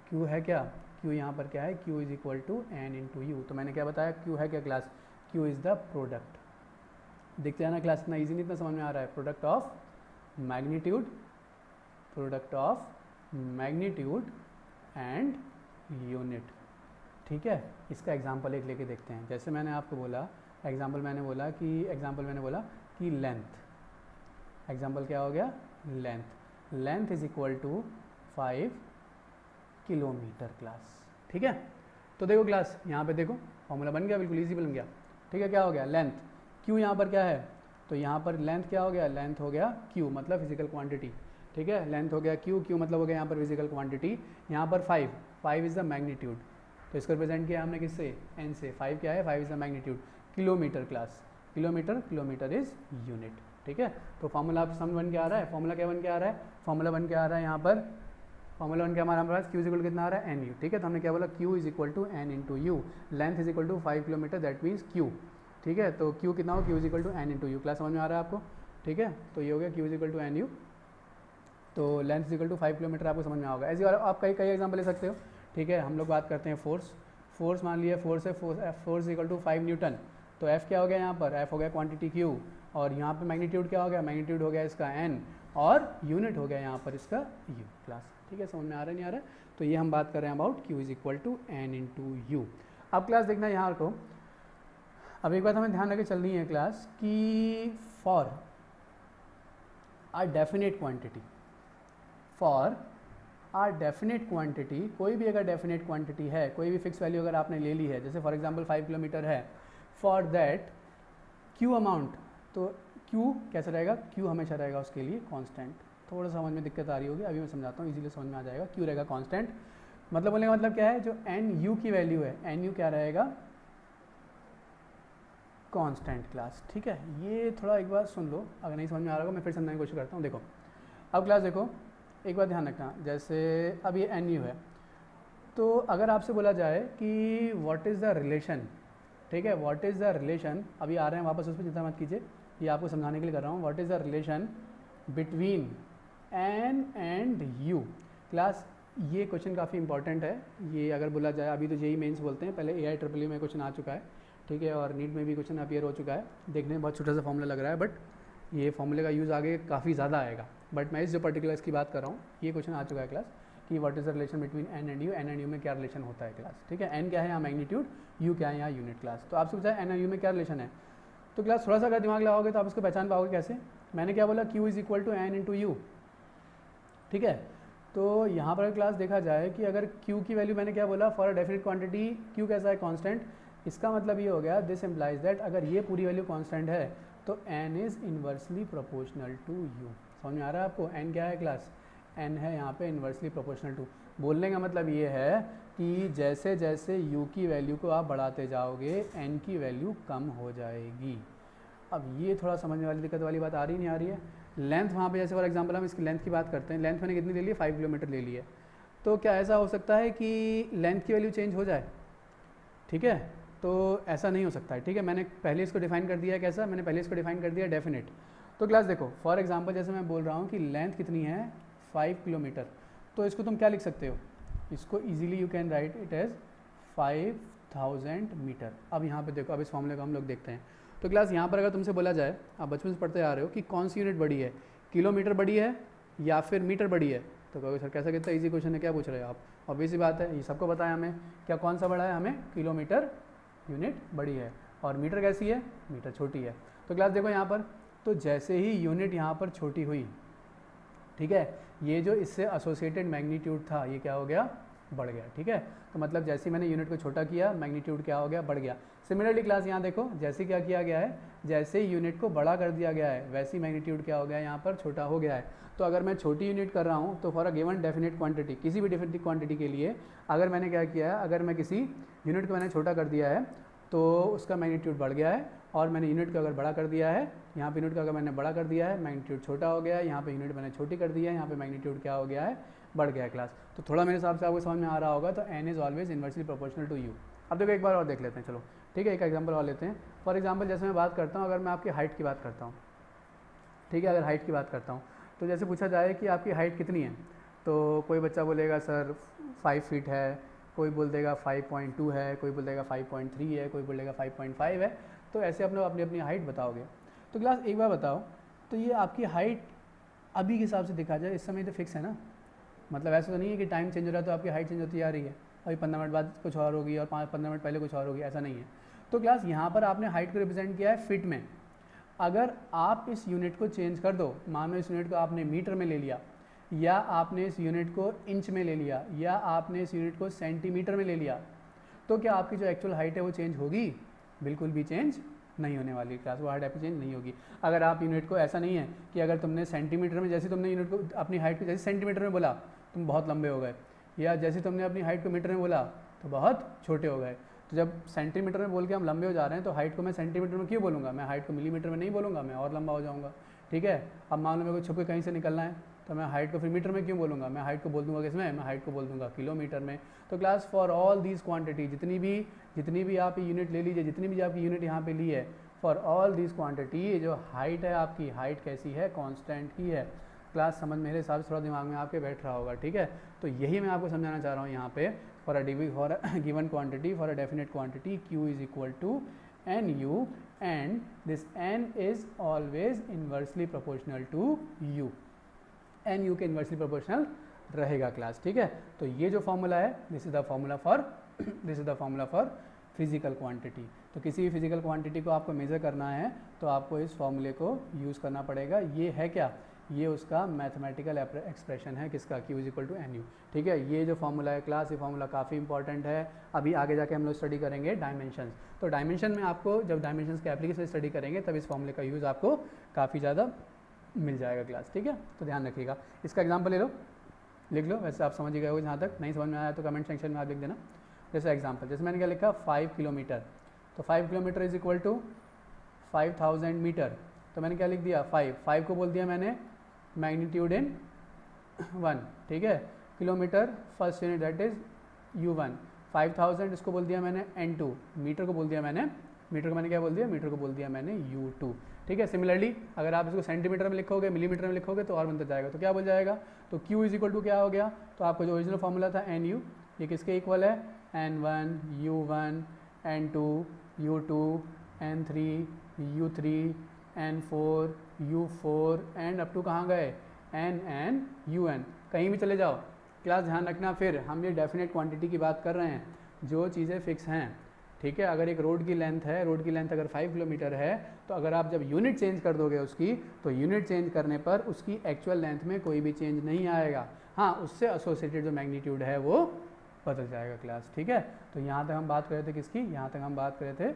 क्यू है क्या, क्यू यहाँ पर क्या है, Q is equal to N into U. तो मैंने क्या बताया, क्यू है क्या class, Q is the product. देखते हैं ना क्लास, इतना ईजी नहीं, इतना समझ में आ रहा है। Product of magnitude, product of magnitude and unit. ठीक है, इसका एग्जाम्पल एक लेके देखते हैं। जैसे मैंने आपको बोला, एग्जाम्पल मैंने बोला कि लेंथ, एग्जाम्पल क्या हो गया, length, length is equal to 5 kilometre class. ठीक है, तो देखो क्लास यहाँ पे देखो फॉर्मूला बन गया, बिल्कुल इजी बन गया। ठीक है, क्या हो गया, लेंथ, क्यू यहाँ पर क्या है, तो यहाँ पर लेंथ क्या हो गया, लेंथ हो गया क्यू मतलब फिजिकल क्वांटिटी। ठीक है, लेंथ हो गया क्यू, क्यू मतलब हो गया यहाँ पर फिजिकल क्वांटिटी। यहाँ पर 5 इज़ द मैग्नीट्यूड, तो इसको रिप्रेजेंट किया हमने किससे, एन से। 5 क्या है, 5 is the magnitude. Kilometre class, kilometre is unit. ठीक है, तो फॉर्मूला आप समझ बन के आ रहा है, फॉर्मूला क्या बन के आ रहा है, फॉर्मूला बन के आ रहा है यहाँ पर, फॉर्मूला बन के हमारे पास क्यू इज इक्वल कितना आ रहा है, एन यू। ठीक है, तो हमने क्या बोला, Q is equal to N into U, length is equal to 5 kilometre, that means Q. ठीक है, तो क्यू कितना हो, Q is equal to N into U. Class समझ में आ रहा है आपको। ठीक है, तो ये हो गया q is equal to n u, तो length is equal to 5 kilometre आपको समझ में आओगे। ऐसे आप कई एग्जाम्पल ले सकते हो। ठीक है, हम लोग बात करते हैं फोर्स, फोर्स मान लिया फोर्स है, फोर्स इक्वल टू 5 न्यूटन, तो एफ क्या हो गया यहाँ पर, एफ हो गया क्वांटिटी क्यू, और यहाँ पे मैग्नीट्यूड क्या हो गया, मैग्नीट्यूड हो गया इसका एन, और यूनिट हो गया यहाँ पर इसका यू। क्लास ठीक है, समझ में आ रहा है नहीं आ रहा है, तो ये हम बात कर रहे हैं about Q is equal to N into U. अब क्लास देखना है यहाँ को, अब एक बात हमें ध्यान रखे चलनी है क्लास कि for uh definite quantity, for uh definite quantity, कोई भी अगर डेफिनेट क्वांटिटी है, कोई भी फिक्स वैल्यू अगर आपने ले ली है, जैसे फॉर एग्जांपल 5 किलोमीटर है, फॉर दैट क्यू अमाउंट, तो क्यू कैसा रहेगा, क्यू हमेशा रहेगा उसके लिए कांस्टेंट। थोड़ा सा समझ में दिक्कत आ रही होगी, अभी मैं समझाता हूँ, इजीली समझ में आ जाएगा। क्यू रहेगा कांस्टेंट, मतलब बोलने का मतलब क्या है, जो एन यू की वैल्यू है, एन यू क्या रहेगा, कांस्टेंट क्लास। ठीक है, ये थोड़ा एक बार सुन लो, अगर नहीं समझ में आ रहा होगा मैं फिर समझाने की कोशिश करता हूँ। देखो अब क्लास देखो, एक बात ध्यान रखना, जैसे अब ये एन यू है, तो अगर आपसे बोला जाए कि व्हाट इज़ द रिलेशन, ठीक है, व्हाट इज़ द रिलेशन, अभी आ रहे हैं वापस उस पर चिंता मत कीजिए, ये आपको समझाने के लिए कर रहा हूँ। What is the relation between N and U. Class ये क्वेश्चन काफ़ी इंपॉर्टेंट है, ये अगर बोला जाए, अभी तो जेई मेंस बोलते हैं, पहले AI ट्रिपल में क्वेश्चन आ चुका है, ठीक है, और नीट में भी क्वेश्चन अपीयर हो चुका है। देखने में बहुत छोटा सा फॉर्मूला लग रहा है, बट ये फॉर्मूले का यूज़ आगे काफ़ी ज़्यादा आएगा, बट मैं इस जो पर्टिकुलर इसकी बात कर रहा हूँ, ये क्वेश्चन आ चुका है क्लास कि what is the relation between N and U, N and U में क्या रिलेशन होता है क्लास। ठीक है, एन क्या है यहाँ मैग्नीट्यूड, यू क्या है यहाँ यूनिट। क्लास तो आपसे पूछा एन एंड यू में क्या रिलेशन है, तो क्लास थोड़ा सा अगर दिमाग लगाओगे तो आप इसको पहचान पाओगे कैसे। मैंने क्या बोला, Q is equal to N into U. ठीक है, तो यहाँ पर क्लास देखा जाए कि अगर Q की वैल्यू मैंने क्या बोला, for a definite quantity Q कैसा है, कांस्टेंट। इसका मतलब ये हो गया, दिस इम्प्लाइज दैट अगर ये पूरी वैल्यू कांस्टेंट है तो n is inversely proportional to u। समझ में आ रहा है आपको, n क्या है क्लास, n है यहाँ पे इन्वर्सली प्रोपोर्शनल टू। बोलने का मतलब ये है कि जैसे जैसे u की वैल्यू को आप बढ़ाते जाओगे n की वैल्यू कम हो जाएगी। अब ये थोड़ा समझने वाली दिक्कत वाली बात आ रही नहीं आ रही है। लेंथ वहाँ पे जैसे फॉर एग्जांपल हम इसकी लेंथ की बात करते हैं, लेंथ मैंने कितनी ले ली है, 5 किलोमीटर ले ली है, तो क्या ऐसा हो सकता है कि लेंथ की वैल्यू चेंज हो जाए। ठीक है, तो ऐसा नहीं हो सकता है। ठीक है, मैंने पहले इसको डिफाइन कर दिया है, कैसा, मैंने पहले इसको डिफाइन कर दिया डेफिनेट। तो क्लास देखो फॉर एग्जाम्पल जैसे मैं बोल रहा हूँ कि लेंथ कितनी है 5 किलोमीटर, तो इसको तुम क्या लिख सकते हो, इसको easily you can write it as 5000 metre. अब यहाँ पे देखो, अब इस फॉर्मूले को हम लोग देखते हैं। तो क्लास यहाँ पर अगर तुमसे बोला जाए, आप बचपन से पढ़ते आ रहे हो कि कौन सी यूनिट बड़ी है, किलोमीटर बड़ी है या फिर मीटर बड़ी है, तो कहोगे सर कैसा कितना ईजी क्वेश्चन है, क्या पूछ रहे हो आप। ऑब्वियस सी बात है, ये सबको पता है हमें, क्या कौन सा बड़ा है, हमें किलोमीटर यूनिट बड़ी है, और मीटर कैसी है, मीटर छोटी है। तो क्लास देखो यहाँ पर, तो जैसे ही यूनिट यहाँ पर छोटी हुई, ठीक है, ये जो इससे एसोसिएटेड मैग्नीट्यूड था ये क्या हो गया, बढ़ गया, ठीक है। तो मतलब जैसे ही मैंने यूनिट को छोटा किया, मैग्नीट्यूड क्या हो गया, बढ़ गया। सिमिलरली क्लास यहाँ देखो, जैसे क्या किया गया है, जैसे यूनिट को बड़ा कर दिया गया है वैसे ही मैग्नीट्यूड क्या हो गया है, यहाँ पर छोटा हो गया है। तो अगर मैं छोटी यूनिट कर रहा हूँ तो for a given definite quantity, किसी भी डेफिनेट क्वांटिटी के लिए अगर मैंने क्या किया है, अगर मैं किसी यूनिट को मैंने छोटा कर दिया है तो उसका मैग्नीट्यूड बढ़ गया है, और मैंने यूनिट को अगर बड़ा कर दिया है, यहाँ पे यूनिट का अगर मैंने बड़ा कर दिया है, मैग्नीट्यूड छोटा हो गया है, यहाँ पे यूनिट मैंने छोटी कर दी है, यहाँ पे मैग्नीट्यूड क्या हो गया है, बढ़ गया है क्लास। तो थोड़ा मेरे हिसाब से आपको समझ में आ रहा होगा। तो n is always inversely proportional to u। अब देखो एक बार और देख लेते हैं, चलो ठीक है, एक एग्जाम्पल और लेते हैं। फॉर एग्जाम्पल जैसे मैं बात करता हूँ, अगर मैं आपकी हाइट की बात करता हूँ, ठीक है, अगर हाइट की बात करता हूँ तो जैसे पूछा जाए कि आपकी हाइट कितनी है, तो कोई बच्चा बोलेगा सर 5 फीट है, कोई बोल देगा 5.2 है, कोई बोल देगा 5.3 है, कोई बोलेगा 5.5 है। तो ऐसे अपने अपनी अपनी हाइट बताओगे। तो क्लास एक बार बताओ, तो ये आपकी हाइट अभी के हिसाब से देखा जाए इस समय तो फिक्स है ना, मतलब ऐसा तो नहीं है कि टाइम चेंज हो रहा है तो आपकी हाइट चेंज होती जा रही है, अभी 15 मिनट बाद कुछ और होगी और 15 मिनट पहले कुछ और होगी, ऐसा नहीं है। तो क्लास यहाँ पर आपने हाइट को रिप्रेजेंट किया है फिट में। अगर आप इस यूनिट को चेंज कर दो, मान लो इस यूनिट को आपने मीटर में ले लिया, या आपने इस यूनिट को इंच में ले लिया, या आपने इस यूनिट को सेंटीमीटर में ले लिया, तो क्या आपकी जो एक्चुअल हाइट है वो चेंज होगी? बिल्कुल भी चेंज नहीं होने वाली क्लास, वो हाइट आपकी चेंज नहीं होगी। अगर आप यूनिट को, ऐसा नहीं है कि अगर तुमने सेंटीमीटर में, जैसे तुमने यूनिट को अपनी हाइट को जैसे सेंटीमीटर में बोला तुम बहुत लंबे हो गए, या जैसे तुमने अपनी हाइट को मीटर में बोला तो बहुत छोटे हो गए। तो जब सेंटीमीटर में बोल के हम लंबे हो जा रहे हैं तो हाइट को मैं सेंटीमीटर में क्यों बोलूँगा, मैं हाइट को मिलीमीटर में नहीं बोलूँगा, मैं और लंबा हो जाऊँगा, ठीक है। अब मान लो मेरे को छुप के कहीं से निकलना है तो मैं हाइट को फिर मीटर में क्यों बोलूँगा, मैं हाइट को बोल दूँगा किसमें, मैं हाइट को बोल दूँगा किलोमीटर में। तो class for all these quantity, जितनी भी आप यूनिट ले लीजिए, जितनी भी आपकी यूनिट यहाँ पे ली है, फॉर ऑल दीज क्वांटिटी जो हाइट है आपकी, हाइट कैसी है, कांस्टेंट ही है। क्लास समझ मेरे हिसाब से थोड़ा दिमाग में आपके बैठ रहा होगा, ठीक है। तो यही मैं आपको समझाना चाह रहा हूँ यहाँ पे, for a given quantity, for a definite quantity, q is equal to nu and this n is always inversely proportional to u। n u के इन्वर्सली प्रोपोर्शनल रहेगा क्लास, ठीक है। तो ये जो फॉर्मूला है, this is the formula for physical quantity. तो किसी भी फिजिकल क्वांटिटी को आपको मेज़र करना है तो आपको इस फॉर्मूले को यूज़ करना पड़ेगा। ये है क्या, ये उसका मैथमेटिकल एक्सप्रेशन है, किसका, q is equal to nu, ठीक है। ये जो फॉर्मूला है क्लास, ये फॉर्मूला काफ़ी इंपॉर्टेंट है। अभी आगे जाके हम लोग स्टडी करेंगे डायमेंशंस। तो डायमेंशन में आपको, जब डायमेंशंस के एप्लीकेशन स्टडी करेंगे तब इस फॉर्मूले का यूज़ आपको काफ़ी ज़्यादा मिल जाएगा क्लास, ठीक है। तो ध्यान रखिएगा। इसका एग्जाम्पल ले लो, लिख लो, वैसे आप समझ ही गए हो। जहाँ तक नहीं समझ में आया तो कमेंट सेक्शन में आप लिख देना। जैसे एग्जाम्पल, जैसे मैंने क्या लिखा, 5 किलोमीटर, तो 5 kilometre is equal to 5000 metre. तो मैंने क्या लिख दिया, 5 को बोल दिया मैंने मैग्नीट्यूड इन 1, ठीक है। Kilometre first unit that is u1, 5000 इसको बोल दिया मैंने n2, मीटर को बोल दिया मैंने, मीटर को मैंने क्या बोल दिया, मीटर को बोल दिया मैंने u2, ठीक है। सिमिलरली अगर आप इसको सेंटीमीटर में लिखोगे, मिलीमीटर में लिखोगे तो और बनता जाएगा। तो क्या बोल जाएगा, तो q इज इक्वल टू क्या हो गया, तो आपका जो ओरिजिनल फॉर्मूला था nu, ये किसके इक्वल है, n1 u1 n2 u2 n3 u3 n4 u4 and up to कहाँ गए, n un, कहीं भी चले जाओ। क्लास ध्यान रखना, फिर हम ये डेफिनेट क्वांटिटी की बात कर रहे हैं, जो चीज़ें फिक्स हैं, ठीक है। अगर एक रोड की लेंथ है, रोड की लेंथ अगर 5 किलोमीटर है, तो अगर आप जब यूनिट चेंज कर दोगे उसकी, तो यूनिट चेंज करने पर उसकी एक्चुअल लेंथ में कोई भी चेंज नहीं आएगा। हाँ, उससे एसोसिएटेड जो मैग्नीट्यूड है वो बदल जाएगा क्लास, ठीक है। तो यहाँ तक हम बात कर रहे थे किसकी, यहाँ तक हम बात कर रहे थे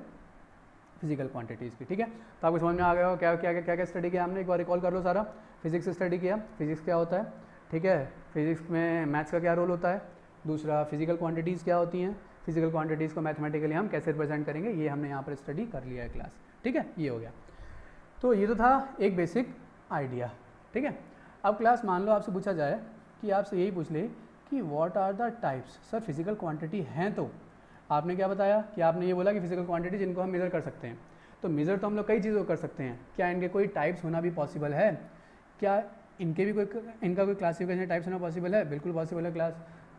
फिजिकल क्वांटिटीज़ की, ठीक है। तो आपको समझ में आ गया हो क्या क्या स्टडी किया हमने, एक बार रिकॉल कर लो सारा। फिजिक्स स्टडी किया, फिजिक्स क्या होता है, ठीक है। फिजिक्स में मैथ्स का क्या रोल होता है, दूसरा फिजिकल क्वांटिटीज़ क्या होती हैं, फिजिकल क्वांटिटीज़ को मैथमेटिकली हम कैसे रिप्रेजेंट करेंगे, ये हमने यहाँ पर स्टडी कर लिया है क्लास, ठीक है। ये हो गया। तो ये तो था एक बेसिक आइडिया, ठीक है। अब क्लास मान लो आपसे पूछा जाए कि आपसे यही पूछ ले कि what are the types, sir physical quantity हैं, तो आपने क्या बताया कि आपने ये बोला कि फिजिकल क्वांटिटी जिनको हम मेज़र कर सकते हैं। तो मेज़र तो हम लोग कई चीज़ों को कर सकते हैं, क्या इनके कोई टाइप्स होना भी पॉसिबल है, क्या इनका कोई क्लासिफिकेशन टाइप्स होना पॉसिबल है, बिल्कुल पॉसिबल है क्लास।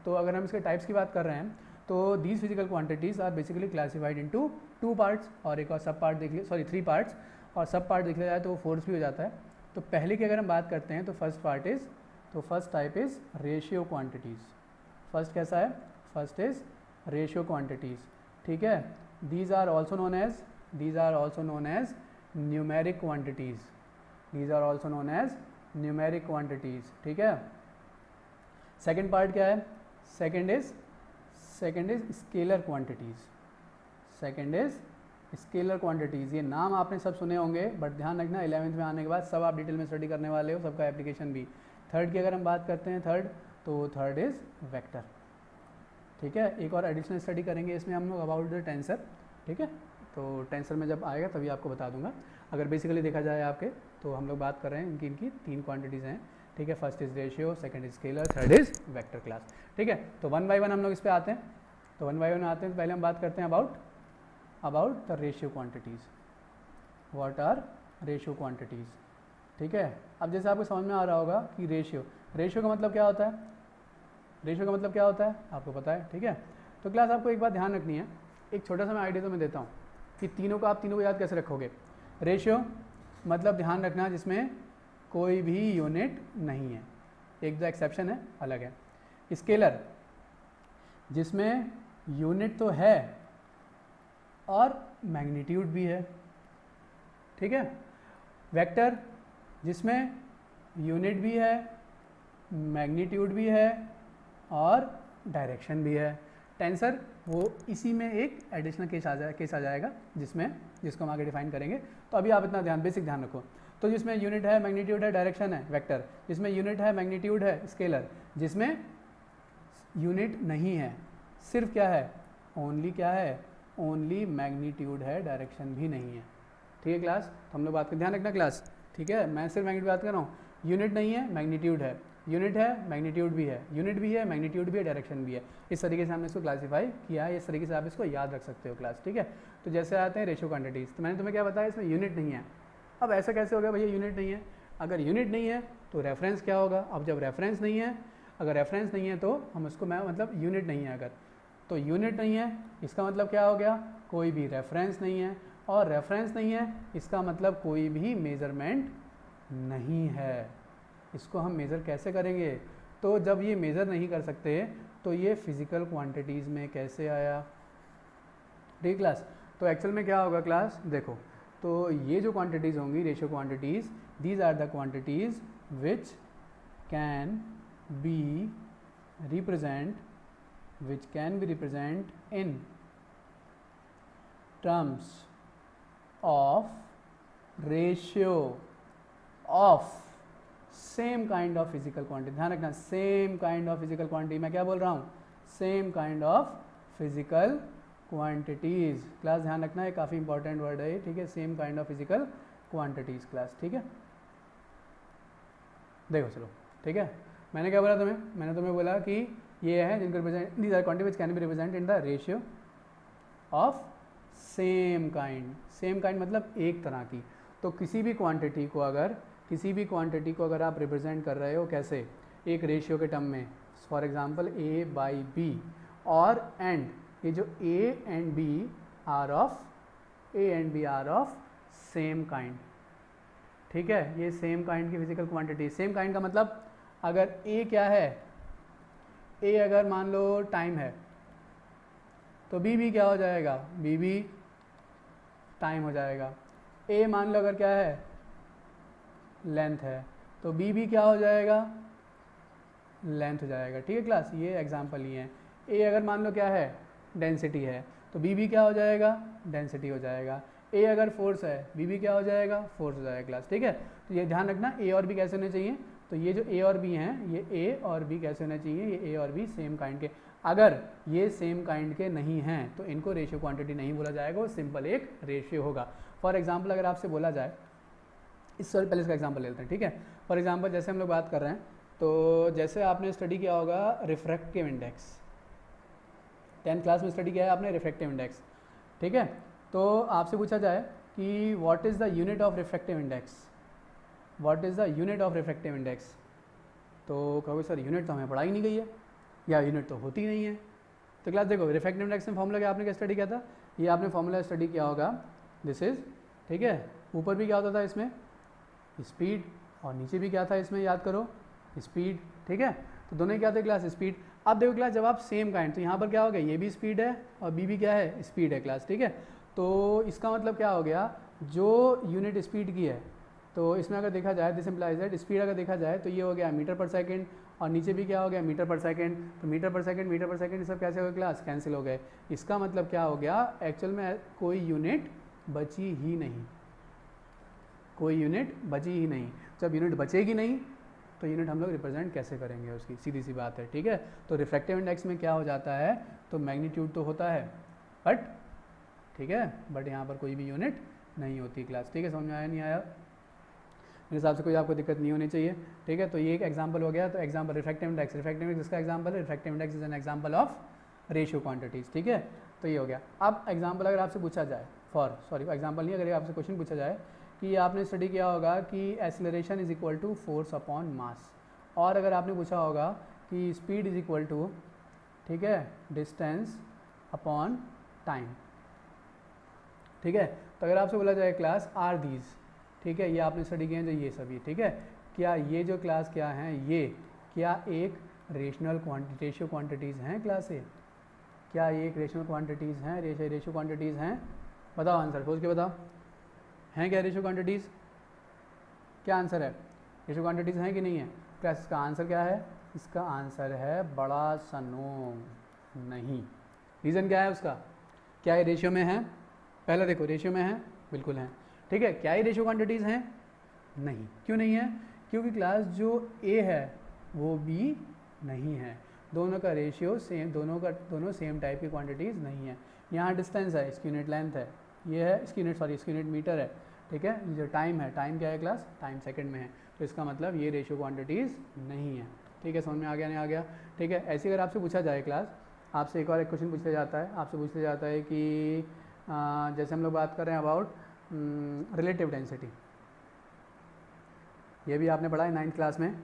तो अगर हम इसके टाइप्स की बात कर रहे हैं तो these physical quantities are basically classified into 2 parts, और एक और सब पार्ट देख लिया, सॉरी 3 पार्ट्स, और सब पार्ट देख लिया जाए तो वो 4 भी हो जाता है। तो पहले की अगर हम बात करते हैं तो first type is ratio quantities. First कैसा है, फर्स्ट इज़ रेशियो क्वांटिटीज़, ठीक है। These are also known as numeric quantities, ठीक है। सेकेंड पार्ट क्या है, second is second is scalar quantities, second is scalar quantities. ये नाम आपने सब सुने होंगे, बट ध्यान रखना 11th में आने के बाद सब आप डिटेल में स्टडी करने वाले हो, सबका एप्लीकेशन भी। थर्ड की अगर हम बात करते हैं थर्ड, तो थर्ड इज़ वेक्टर, ठीक है। एक और एडिशनल स्टडी करेंगे इसमें हम लोग अबाउट द टेंसर, ठीक है। तो टेंसर में जब आएगा तभी आपको बता दूंगा। अगर बेसिकली देखा जाए आपके, तो हम लोग बात कर रहे हैं इनकी 3 क्वांटिटीज़ हैं, ठीक है। First is ratio, second is scalar, third is vector class, ठीक है। तो 1 बाय 1 हम लोग इस पे आते हैं। तो 1 बाय 1 आते हैं तो पहले हम बात करते हैं about the ratio quantities. What are ratio quantities, ठीक है। अब जैसे आपको समझ में आ रहा होगा कि रेशियो का मतलब क्या होता है, रेशियो का मतलब क्या होता है आपको पता है, ठीक है। तो क्लास आपको एक बात ध्यान रखनी है, एक छोटा सा मैं आइडिया तो मैं देता हूँ कि आप तीनों को याद कैसे रखोगे। रेशियो मतलब ध्यान रखना जिसमें कोई भी यूनिट नहीं है, एक दो एक्सेप्शन है, अलग है। स्केलर जिसमें यूनिट तो है और मैग्नीट्यूड भी है, ठीक है। वेक्टर जिसमें यूनिट भी है, मैग्नीट्यूड भी है और डायरेक्शन भी है। टेंसर वो इसी में एक एडिशनल केस आ जाएगा जिसको हम आगे डिफाइन करेंगे। तो अभी आप इतना बेसिक ध्यान रखो। तो जिसमें यूनिट है, मैग्नीट्यूड है, डायरेक्शन है, वेक्टर। जिसमें यूनिट है, मैग्नीट्यूड है, स्केलर। जिसमें यूनिट नहीं है, सिर्फ क्या है, ओनली क्या है, ओनली मैग्नीट्यूड है, डायरेक्शन भी नहीं है, ठीक है क्लास। तो हम लोग बात कर ध्यान रखना क्लास, ठीक है। मैं सिर्फ मैग्नीट्यूड बात कर रहा हूँ, यूनिट नहीं है, मैग्नीट्यूड है, यूनिट है, मैग्नीट्यूड भी है, यूनिट भी है, मैग्नीट्यूड भी है, डायरेक्शन भी है। इस तरीके से हमने इसको क्लासीफाई किया है, इस तरीके से आप इसको याद रख सकते हो क्लास, ठीक है। तो जैसे आते हैं रेशियो क्वांटिटीज़, तो मैंने तुम्हें क्या बताया, इसमें यूनिट नहीं है। अब ऐसा कैसे हो गया भैया यूनिट नहीं है, अगर यूनिट नहीं है तो रेफरेंस क्या होगा। अब जब रेफरेंस नहीं है, अगर रेफरेंस नहीं है तो हम उसको मतलब यूनिट नहीं है, अगर तो यूनिट नहीं है इसका मतलब क्या हो गया, कोई भी रेफरेंस नहीं है, और रेफरेंस नहीं है इसका मतलब कोई भी मेज़रमेंट नहीं है। इसको हम मेज़र कैसे करेंगे, तो जब ये मेज़र नहीं कर सकते तो ये फिज़िकल क्वांटिटीज़ में कैसे आया, ठीक क्लास। तो एक्चुअल में क्या होगा क्लास, देखो, तो ये जो क्वांटिटीज़ होंगी ratio quantities, these are the quantities which can be represent in terms of ratio of same kind of physical quantity। ध्यान रखना, same kind of physical quantity, मैं क्या बोल रहा हूँ, same kind of physical quantities। Class ध्यान रखना, ये काफ़ी इंपॉर्टेंट वर्ड है, ठीक है। same kind of physical quantities class, ठीक है। देखो चलो, ठीक है। मैंने क्या बोला तुम्हें, मैंने तुम्हें बोला कि ये है जिनको represent, these are quantity which can be represent in the ratio of same kind. Same kind मतलब एक तरह की। तो किसी भी क्वांटिटी को अगर आप रिप्रेजेंट कर रहे हो कैसे, एक रेशियो के टर्म में, for example A by B, और एंड ये जो A and B are of same kind, ठीक है। ये सेम काइंड की फिजिकल क्वांटिटी। सेम काइंड का मतलब अगर ए क्या है, ए अगर मान लो टाइम है तो बी भी क्या हो जाएगा, बी भी टाइम हो जाएगा। ए मान लो अगर क्या है, लेंथ है, तो बी भी क्या हो जाएगा, लेंथ हो जाएगा, ठीक है क्लास। ये एग्जांपल ही है। ए अगर मान लो क्या है, डेंसिटी है, तो बी भी क्या हो जाएगा, डेंसिटी हो जाएगा। ए अगर फोर्स है, बी भी क्या हो जाएगा, फोर्स हो जाएगा क्लास, ठीक है। तो ये ध्यान रखना, ए और बी कैसे होने चाहिए, तो ये जो ए और बी हैं, ये ए और बी कैसे होने चाहिए, ये ए और बी सेम काइंड के। अगर ये सेम काइंड के नहीं हैं तो इनको रेशियो क्वांटिटी नहीं बोला जाएगा, वो सिंपल एक रेशियो होगा। फॉर एग्जांपल अगर आपसे बोला जाए, पहले इसका एग्जांपल लेते हैं, ठीक है। फॉर एग्जांपल जैसे हम लोग बात कर रहे हैं, तो जैसे आपने स्टडी किया होगा रिफ्रैक्टिव इंडेक्स, 10th क्लास में स्टडी किया है आपने रिफ्रैक्टिव इंडेक्स, ठीक है। तो आपसे पूछा जाए कि what is the unit of refractive index, what is the unit of refractive index, तो कहोगे सर यूनिट तो हमें पढ़ाई नहीं गई है, या यूनिट तो होती नहीं है। तो क्लास देखो, रिफ्रैक्टिव इंडेक्स में फॉर्मूला क्या आपने क्या स्टडी किया था, ये आपने फॉर्मूला स्टडी किया होगा, दिस इज, ठीक है। ऊपर भी क्या होता था इसमें, स्पीड, और नीचे भी क्या था इसमें, याद करो, स्पीड, ठीक है। तो दोनों क्या थे क्लास, स्पीड। अब देखो क्लास, जब आप सेम काइंड, तो यहाँ पर क्या हो गया, ये भी स्पीड है और बी भी क्या है, स्पीड है क्लास, ठीक है। तो इसका मतलब क्या हो गया, जो यूनिट स्पीड की है, तो इसमें अगर देखा जाए, दिस इम्प्लाइज दैट स्पीड अगर देखा जाए तो ये हो गया मीटर पर सेकंड, और नीचे भी क्या हो गया मीटर पर सेकेंड, तो मीटर पर सेकेंड ये सब कैसे हो गए क्लास, कैंसिल हो गए। इसका मतलब क्या हो गया, एक्चुअल में कोई यूनिट बची ही नहीं, कोई यूनिट बची ही नहीं। जब यूनिट बचेगी नहीं तो यूनिट हम लोग रिप्रेजेंट कैसे करेंगे उसकी, सीधी सी बात है, ठीक है। तो रिफ्रैक्टिव इंडेक्स में क्या हो जाता है, तो मैग्नीट्यूड तो होता है बट, ठीक है, बट यहाँ पर कोई भी यूनिट नहीं होती क्लास, ठीक है। समझ में आया नहीं आया, मेरे हिसाब से कोई आपको दिक्कत नहीं होनी चाहिए, ठीक है। तो ये एक एग्जांपल हो गया। तो एग्जांपल रिफ्रैक्टिव इंडेक्स, जिसका एग्जांपल है refractive index is an example of ratio quantities, ठीक है। तो ये हो गया। अब एग्जांपल अगर आपसे पूछा जाए एग्जांपल नहीं, अगर आपसे क्वेश्चन पूछा जाए कि आपने स्टडी किया होगा कि acceleration is equal to force upon mass, और अगर आपने पूछा होगा कि स्पीड इज इक्वल टू, ठीक है, डिस्टेंस अपॉन टाइम, ठीक है। तो अगर आपसे बोला जाए क्लास आर दीज, ठीक है, ये आपने स्टडी किए हैं जो ये सभी, ठीक है, क्या ये जो क्लास क्या हैं, ये क्या एक रेशनल रेशियो क्वांटिटीज़ हैं क्लास ए, क्या ये एक रेशनल क्वांटिटीज़ हैं, रेशियो क्वांटिटीज़ हैं, बताओ आंसर सोच के बताओ, हैं क्या रेशियो क्वांटिटीज़, क्या आंसर है, रेशियो क्वांटिटीज़ हैं कि नहीं है क्लास। इसका आंसर क्या है, इसका आंसर है बड़ा सनो नहीं। रीज़न क्या है उसका, क्या ये रेशियो में है, पहले देखो रेशियो में है, बिल्कुल है, ठीक है। क्या ये रेशियो क्वांटिटीज़ हैं, नहीं। क्यों नहीं है, क्योंकि क्लास जो ए है वो बी नहीं है, दोनों का रेशियो सेम, दोनों सेम टाइप की क्वांटिटीज़ नहीं है। यहाँ डिस्टेंस है, इसकी यूनिट लेंथ है, ये है इसकी यूनिट मीटर है, ठीक है। जो टाइम है, टाइम क्या है क्लास, टाइम सेकंड में है, तो इसका मतलब ये रेशियो क्वांटिटीज़ नहीं है, ठीक है। समझ में आ गया नहीं आ गया, ठीक है। ऐसे अगर आपसे पूछा जाए क्लास, आपसे एक और एक क्वेश्चन पूछ लिया जाता है, आपसे पूछ लिया जाता है कि जैसे हम लोग बात कर रहे हैं अबाउट रिलेटिव डेंसिटी, ये भी आपने पढ़ा है 9th क्लास में,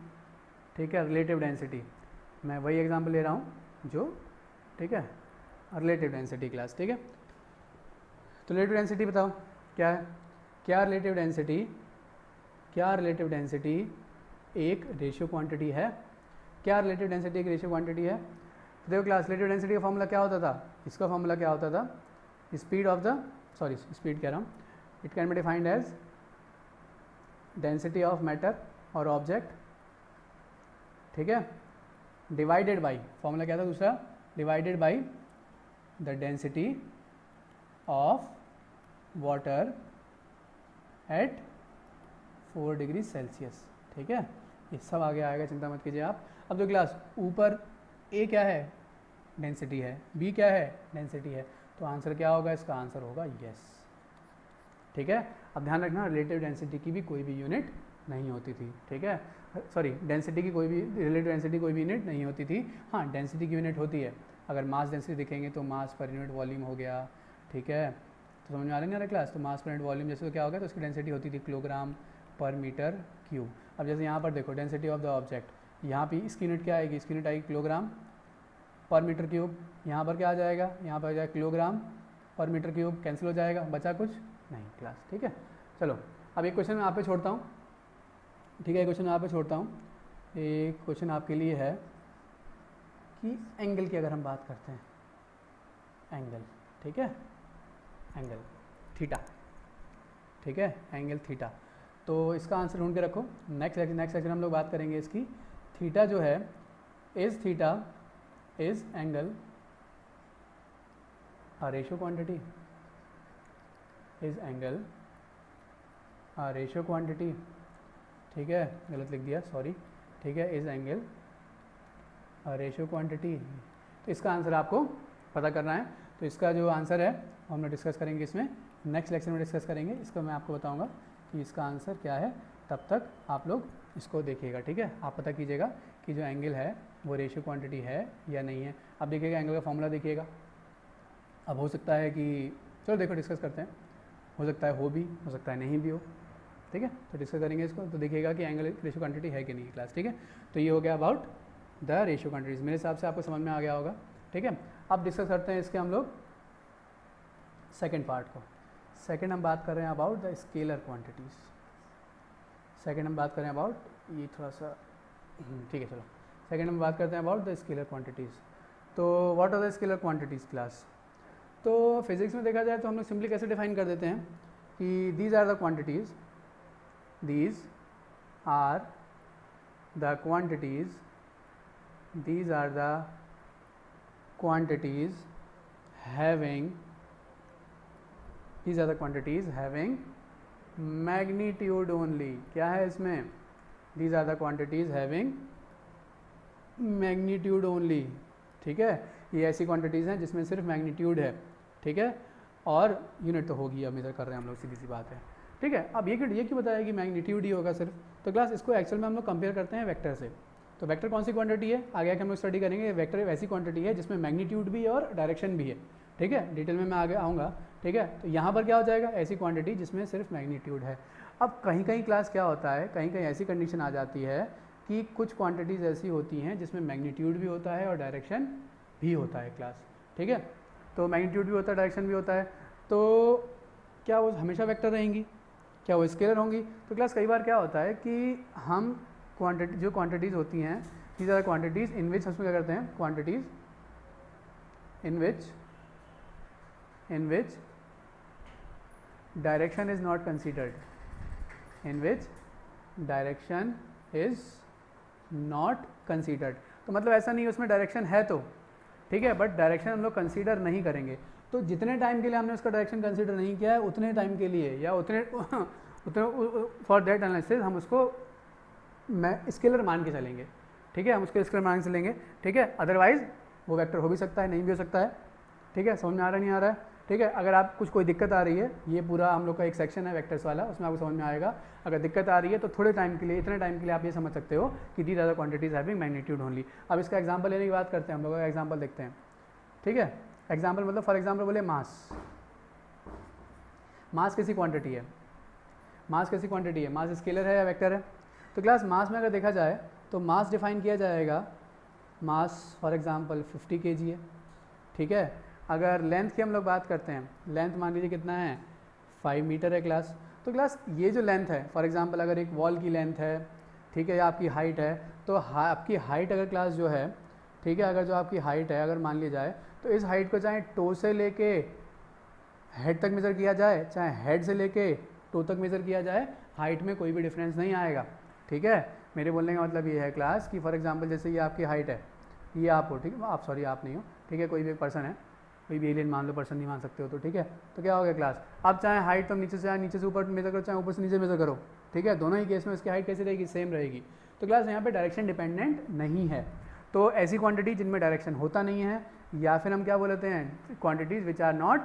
ठीक है। रिलेटिव डेंसिटी, मैं वही एग्जांपल ले रहा हूँ जो, ठीक है, रिलेटिव डेंसिटी क्लास, ठीक है। तो रिलेटिव डेंसिटी बताओ क्या है, क्या रिलेटिव डेंसिटी एक रेशियो क्वांटिटी है, क्या रिलेटिव डेंसिटी एक रेशियो क्वांटिटी है। तो देखो क्लास, रिलेटिव डेंसिटी का फॉर्मूला क्या होता था, इसका फॉर्मूला क्या होता था, स्पीड कह रहा हूँ, it can be defined as density of matter और ऑब्जेक्ट, ठीक है, डिवाइडेड बाई, फॉर्मूला क्या था दूसरा, divided by the density of water at 4 degree Celsius, ठीक है। ये सब आगे आएगा, चिंता मत कीजिए आप। अब जो क्लास ऊपर ए क्या है, डेंसिटी है, बी क्या है, डेंसिटी है, तो आंसर क्या होगा, इसका आंसर होगा यस, ठीक है। अब ध्यान रखना, रिलेटिव डेंसिटी की भी कोई भी यूनिट नहीं होती थी, ठीक है, डेंसिटी की कोई भी, रिलेटिव डेंसिटी कोई भी यूनिट नहीं होती थी। हाँ, डेंसिटी की यूनिट होती है, अगर मास डेंसिटी दिखेंगे तो मास पर यूनिट वॉल्यूम हो गया, ठीक है। तो समझ में आ रही है ना क्लास, तो मास पर यूनिट वॉल्यूम जैसे तो क्या हो गया, तो उसकी डेंसिटी होती थी किलोग्राम पर मीटर क्यूब। अब जैसे यहाँ पर देखो डेंसिटी ऑफ द ऑब्जेक्ट, यहाँ पे इसकी यूनिट क्या आएगी, इसकी यूनिट आएगी किलोग्राम पर मीटर क्यूब, यहाँ पर क्या आ जाएगा, यहाँ पर आ जाएगा किलोग्राम पर मीटर क्यूब, कैंसिल हो जाएगा, बचा कुछ नहीं क्लास, ठीक है। चलो अब एक क्वेश्चन मैं आप पे छोड़ता हूँ, ठीक है, क्वेश्चन मैं आप पे छोड़ता हूँ। एक क्वेश्चन आपके लिए है कि एंगल की अगर हम बात करते हैं, एंगल, ठीक है, एंगल थीटा, ठीक है, एंगल थीटा, तो इसका आंसर ढूंढ के रखो। नेक्स्ट सेक्शन हम लोग बात करेंगे इसकी। थीटा जो है, is theta is angle a ratio quantity, is angle a ratio quantity, ठीक है, गलत लिख दिया, सॉरी, ठीक है, is angle a ratio quantity। तो इसका आंसर आपको पता करना है, तो इसका जो आंसर है हम लोग डिस्कस करेंगे इसमें, नेक्स्ट लेक्चर में डिस्कस करेंगे, इसको मैं आपको बताऊंगा कि इसका आंसर क्या है, तब तक आप लोग इसको देखिएगा, ठीक है। आप पता कीजिएगा कि जो एंगल है वो रेशियो क्वांटिटी है या नहीं है। अब देखिएगा एंगल का फॉर्मूला देखिएगा, अब हो सकता है कि, चलो देखो डिस्कस करते हैं, हो सकता है हो भी, हो सकता है नहीं भी हो, ठीक है, तो डिस्कस करेंगे इसको, तो देखिएगा कि एंगल रेशियो क्वांटिटी है कि नहीं क्लास, ठीक है। तो ये हो गया अबाउट द रेशियो क्वांटिटीज, मेरे हिसाब से आपको समझ में आ गया होगा, ठीक है। अब डिस्कस करते हैं इसके हम लोग सेकेंड पार्ट को। सेकेंड हम बात कर रहे हैं about the scalar quantities, second हम बात कर रहे हैं अबाउट, ये थोड़ा सा ठीक है, चलो सेकेंड हम बात करते हैं अबाउट द स्केलर क्वांटिटीज़। तो what are the scalar quantities class, तो फिजिक्स में देखा जाए तो हम लोग सिंपली कैसे डिफाइन कर देते हैं कि these are the quantities, these are the quantities these are the quantities having magnitude only. क्या है इसमें? these are the quantities having magnitude only. ठीक है, ये ऐसी क्वांटिटीज़ हैं जिसमें सिर्फ मैग्नीट्यूड है, ठीक है, और यूनिट तो होगी, अब मेजर कर रहे हैं हम लोग, सीधी सी बात है, ठीक है। अब ये क्यों बताया कि मैग्नीट्यूड ही होगा सिर्फ? तो क्लास इसको एक्चुअल में हम लोग कंपेयर करते हैं वेक्टर से। तो वेक्टर कौन सी क्वांटिटी है, आगे आके हम लोग स्टडी करेंगे। वेक्टर ऐसी क्वांटिटी है जिसमें मैग्नीट्यूड भी और डायरेक्शन भी है, ठीक है, डिटेल में मैं आगे आऊँगा, ठीक है। तो यहाँ पर क्या हो जाएगा, ऐसी क्वांटिटी जिसमें सिर्फ मैग्नीट्यूड है। अब कहीं कहीं क्लास क्या होता है, कहीं कहीं ऐसी कंडीशन आ जाती है कि कुछ क्वांटिटीज़ ऐसी होती हैं जिसमें मैग्नीट्यूड भी होता है और डायरेक्शन भी होता है क्लास, ठीक है। तो मैग्नीट्यूड भी होता है, डायरेक्शन भी होता है, तो क्या वो हमेशा वेक्टर रहेंगी, क्या वो स्केलर होंगी? तो क्लास कई बार क्या होता है कि हम जो क्वांटिटीज़ होती हैं, these are क्वांटिटीज़ इन विच, उसमें क्या करते हैं, quantities in which direction is not considered, तो मतलब ऐसा नहीं है उसमें डायरेक्शन है तो, ठीक है, बट डायरेक्शन हम लोग कंसीडर नहीं करेंगे। तो जितने टाइम के लिए हमने उसका डायरेक्शन कंसीडर नहीं किया है, उतने टाइम के लिए या उतने फॉर दैट एनालिसिस हम उसको स्केलर मान के चलेंगे, ठीक है, हम उसको स्केलर मान के चलेंगे, ठीक है। अदरवाइज वो वेक्टर हो भी सकता है, नहीं भी हो सकता है, ठीक है। समझ में आ रहा नहीं आ रहा है, ठीक है। अगर आप कोई दिक्कत आ रही है, ये पूरा हम लोग का एक सेक्शन है वेक्टर्स वाला, उसमें आपको समझ में आएगा। अगर दिक्कत आ रही है तो थोड़े टाइम के लिए, इतने टाइम के लिए आप ये समझ सकते हो कि these are the quantities having magnitude only. अब इसका एग्जांपल लेने की बात करते हैं, हम लोग का एग्जांपल देखते हैं, ठीक है। एग्जांपल मतलब फॉर एग्जांपल बोले मास कैसी क्वांटिटी है, मास स्केलर है या वेक्टर है? तो क्लास मास में अगर देखा जाए तो मास डिफाइन किया जाएगा, मास फॉर एग्जांपल 50 kg है, ठीक है। अगर लेंथ की हम लोग बात करते हैं, लेंथ मान लीजिए कितना है, 5 मीटर है क्लास। तो क्लास ये जो लेंथ है, फॉर एग्जांपल अगर एक वॉल की लेंथ है, ठीक है, या आपकी हाइट है, तो आपकी हाइट अगर क्लास जो है, ठीक है, अगर जो आपकी हाइट है अगर मान ली जाए, तो इस हाइट को चाहे टो से लेके हेड तक मेज़र किया जाए, चाहे हेड से लेके टो तक मेज़र किया जाए, हाइट में कोई भी डिफरेंस नहीं आएगा, ठीक है। मेरे बोलने का मतलब ये है क्लास कि फॉर एग्जांपल जैसे ये आपकी हाइट है, ये आप हो, ठीक है, आप सॉरी आप नहीं हो, ठीक है, कोई भी एक पर्सन है, कोई भी एलियन मान लो, पर्सन नहीं मान सकते हो तो, ठीक है। तो क्या हो गया क्लास, आप चाहे हाइट तो नीचे से ऊपर मेज़र करो, चाहे ऊपर से नीचे मेज़र करो, ठीक है, दोनों ही केस में उसकी हाइट कैसी रहेगी, सेम रहेगी। तो क्लास यहाँ पे डायरेक्शन डिपेंडेंट नहीं है। तो ऐसी क्वांटिटी जिनमें डायरेक्शन होता नहीं है, या फिर हम क्या बोलते हैं, quantities which are not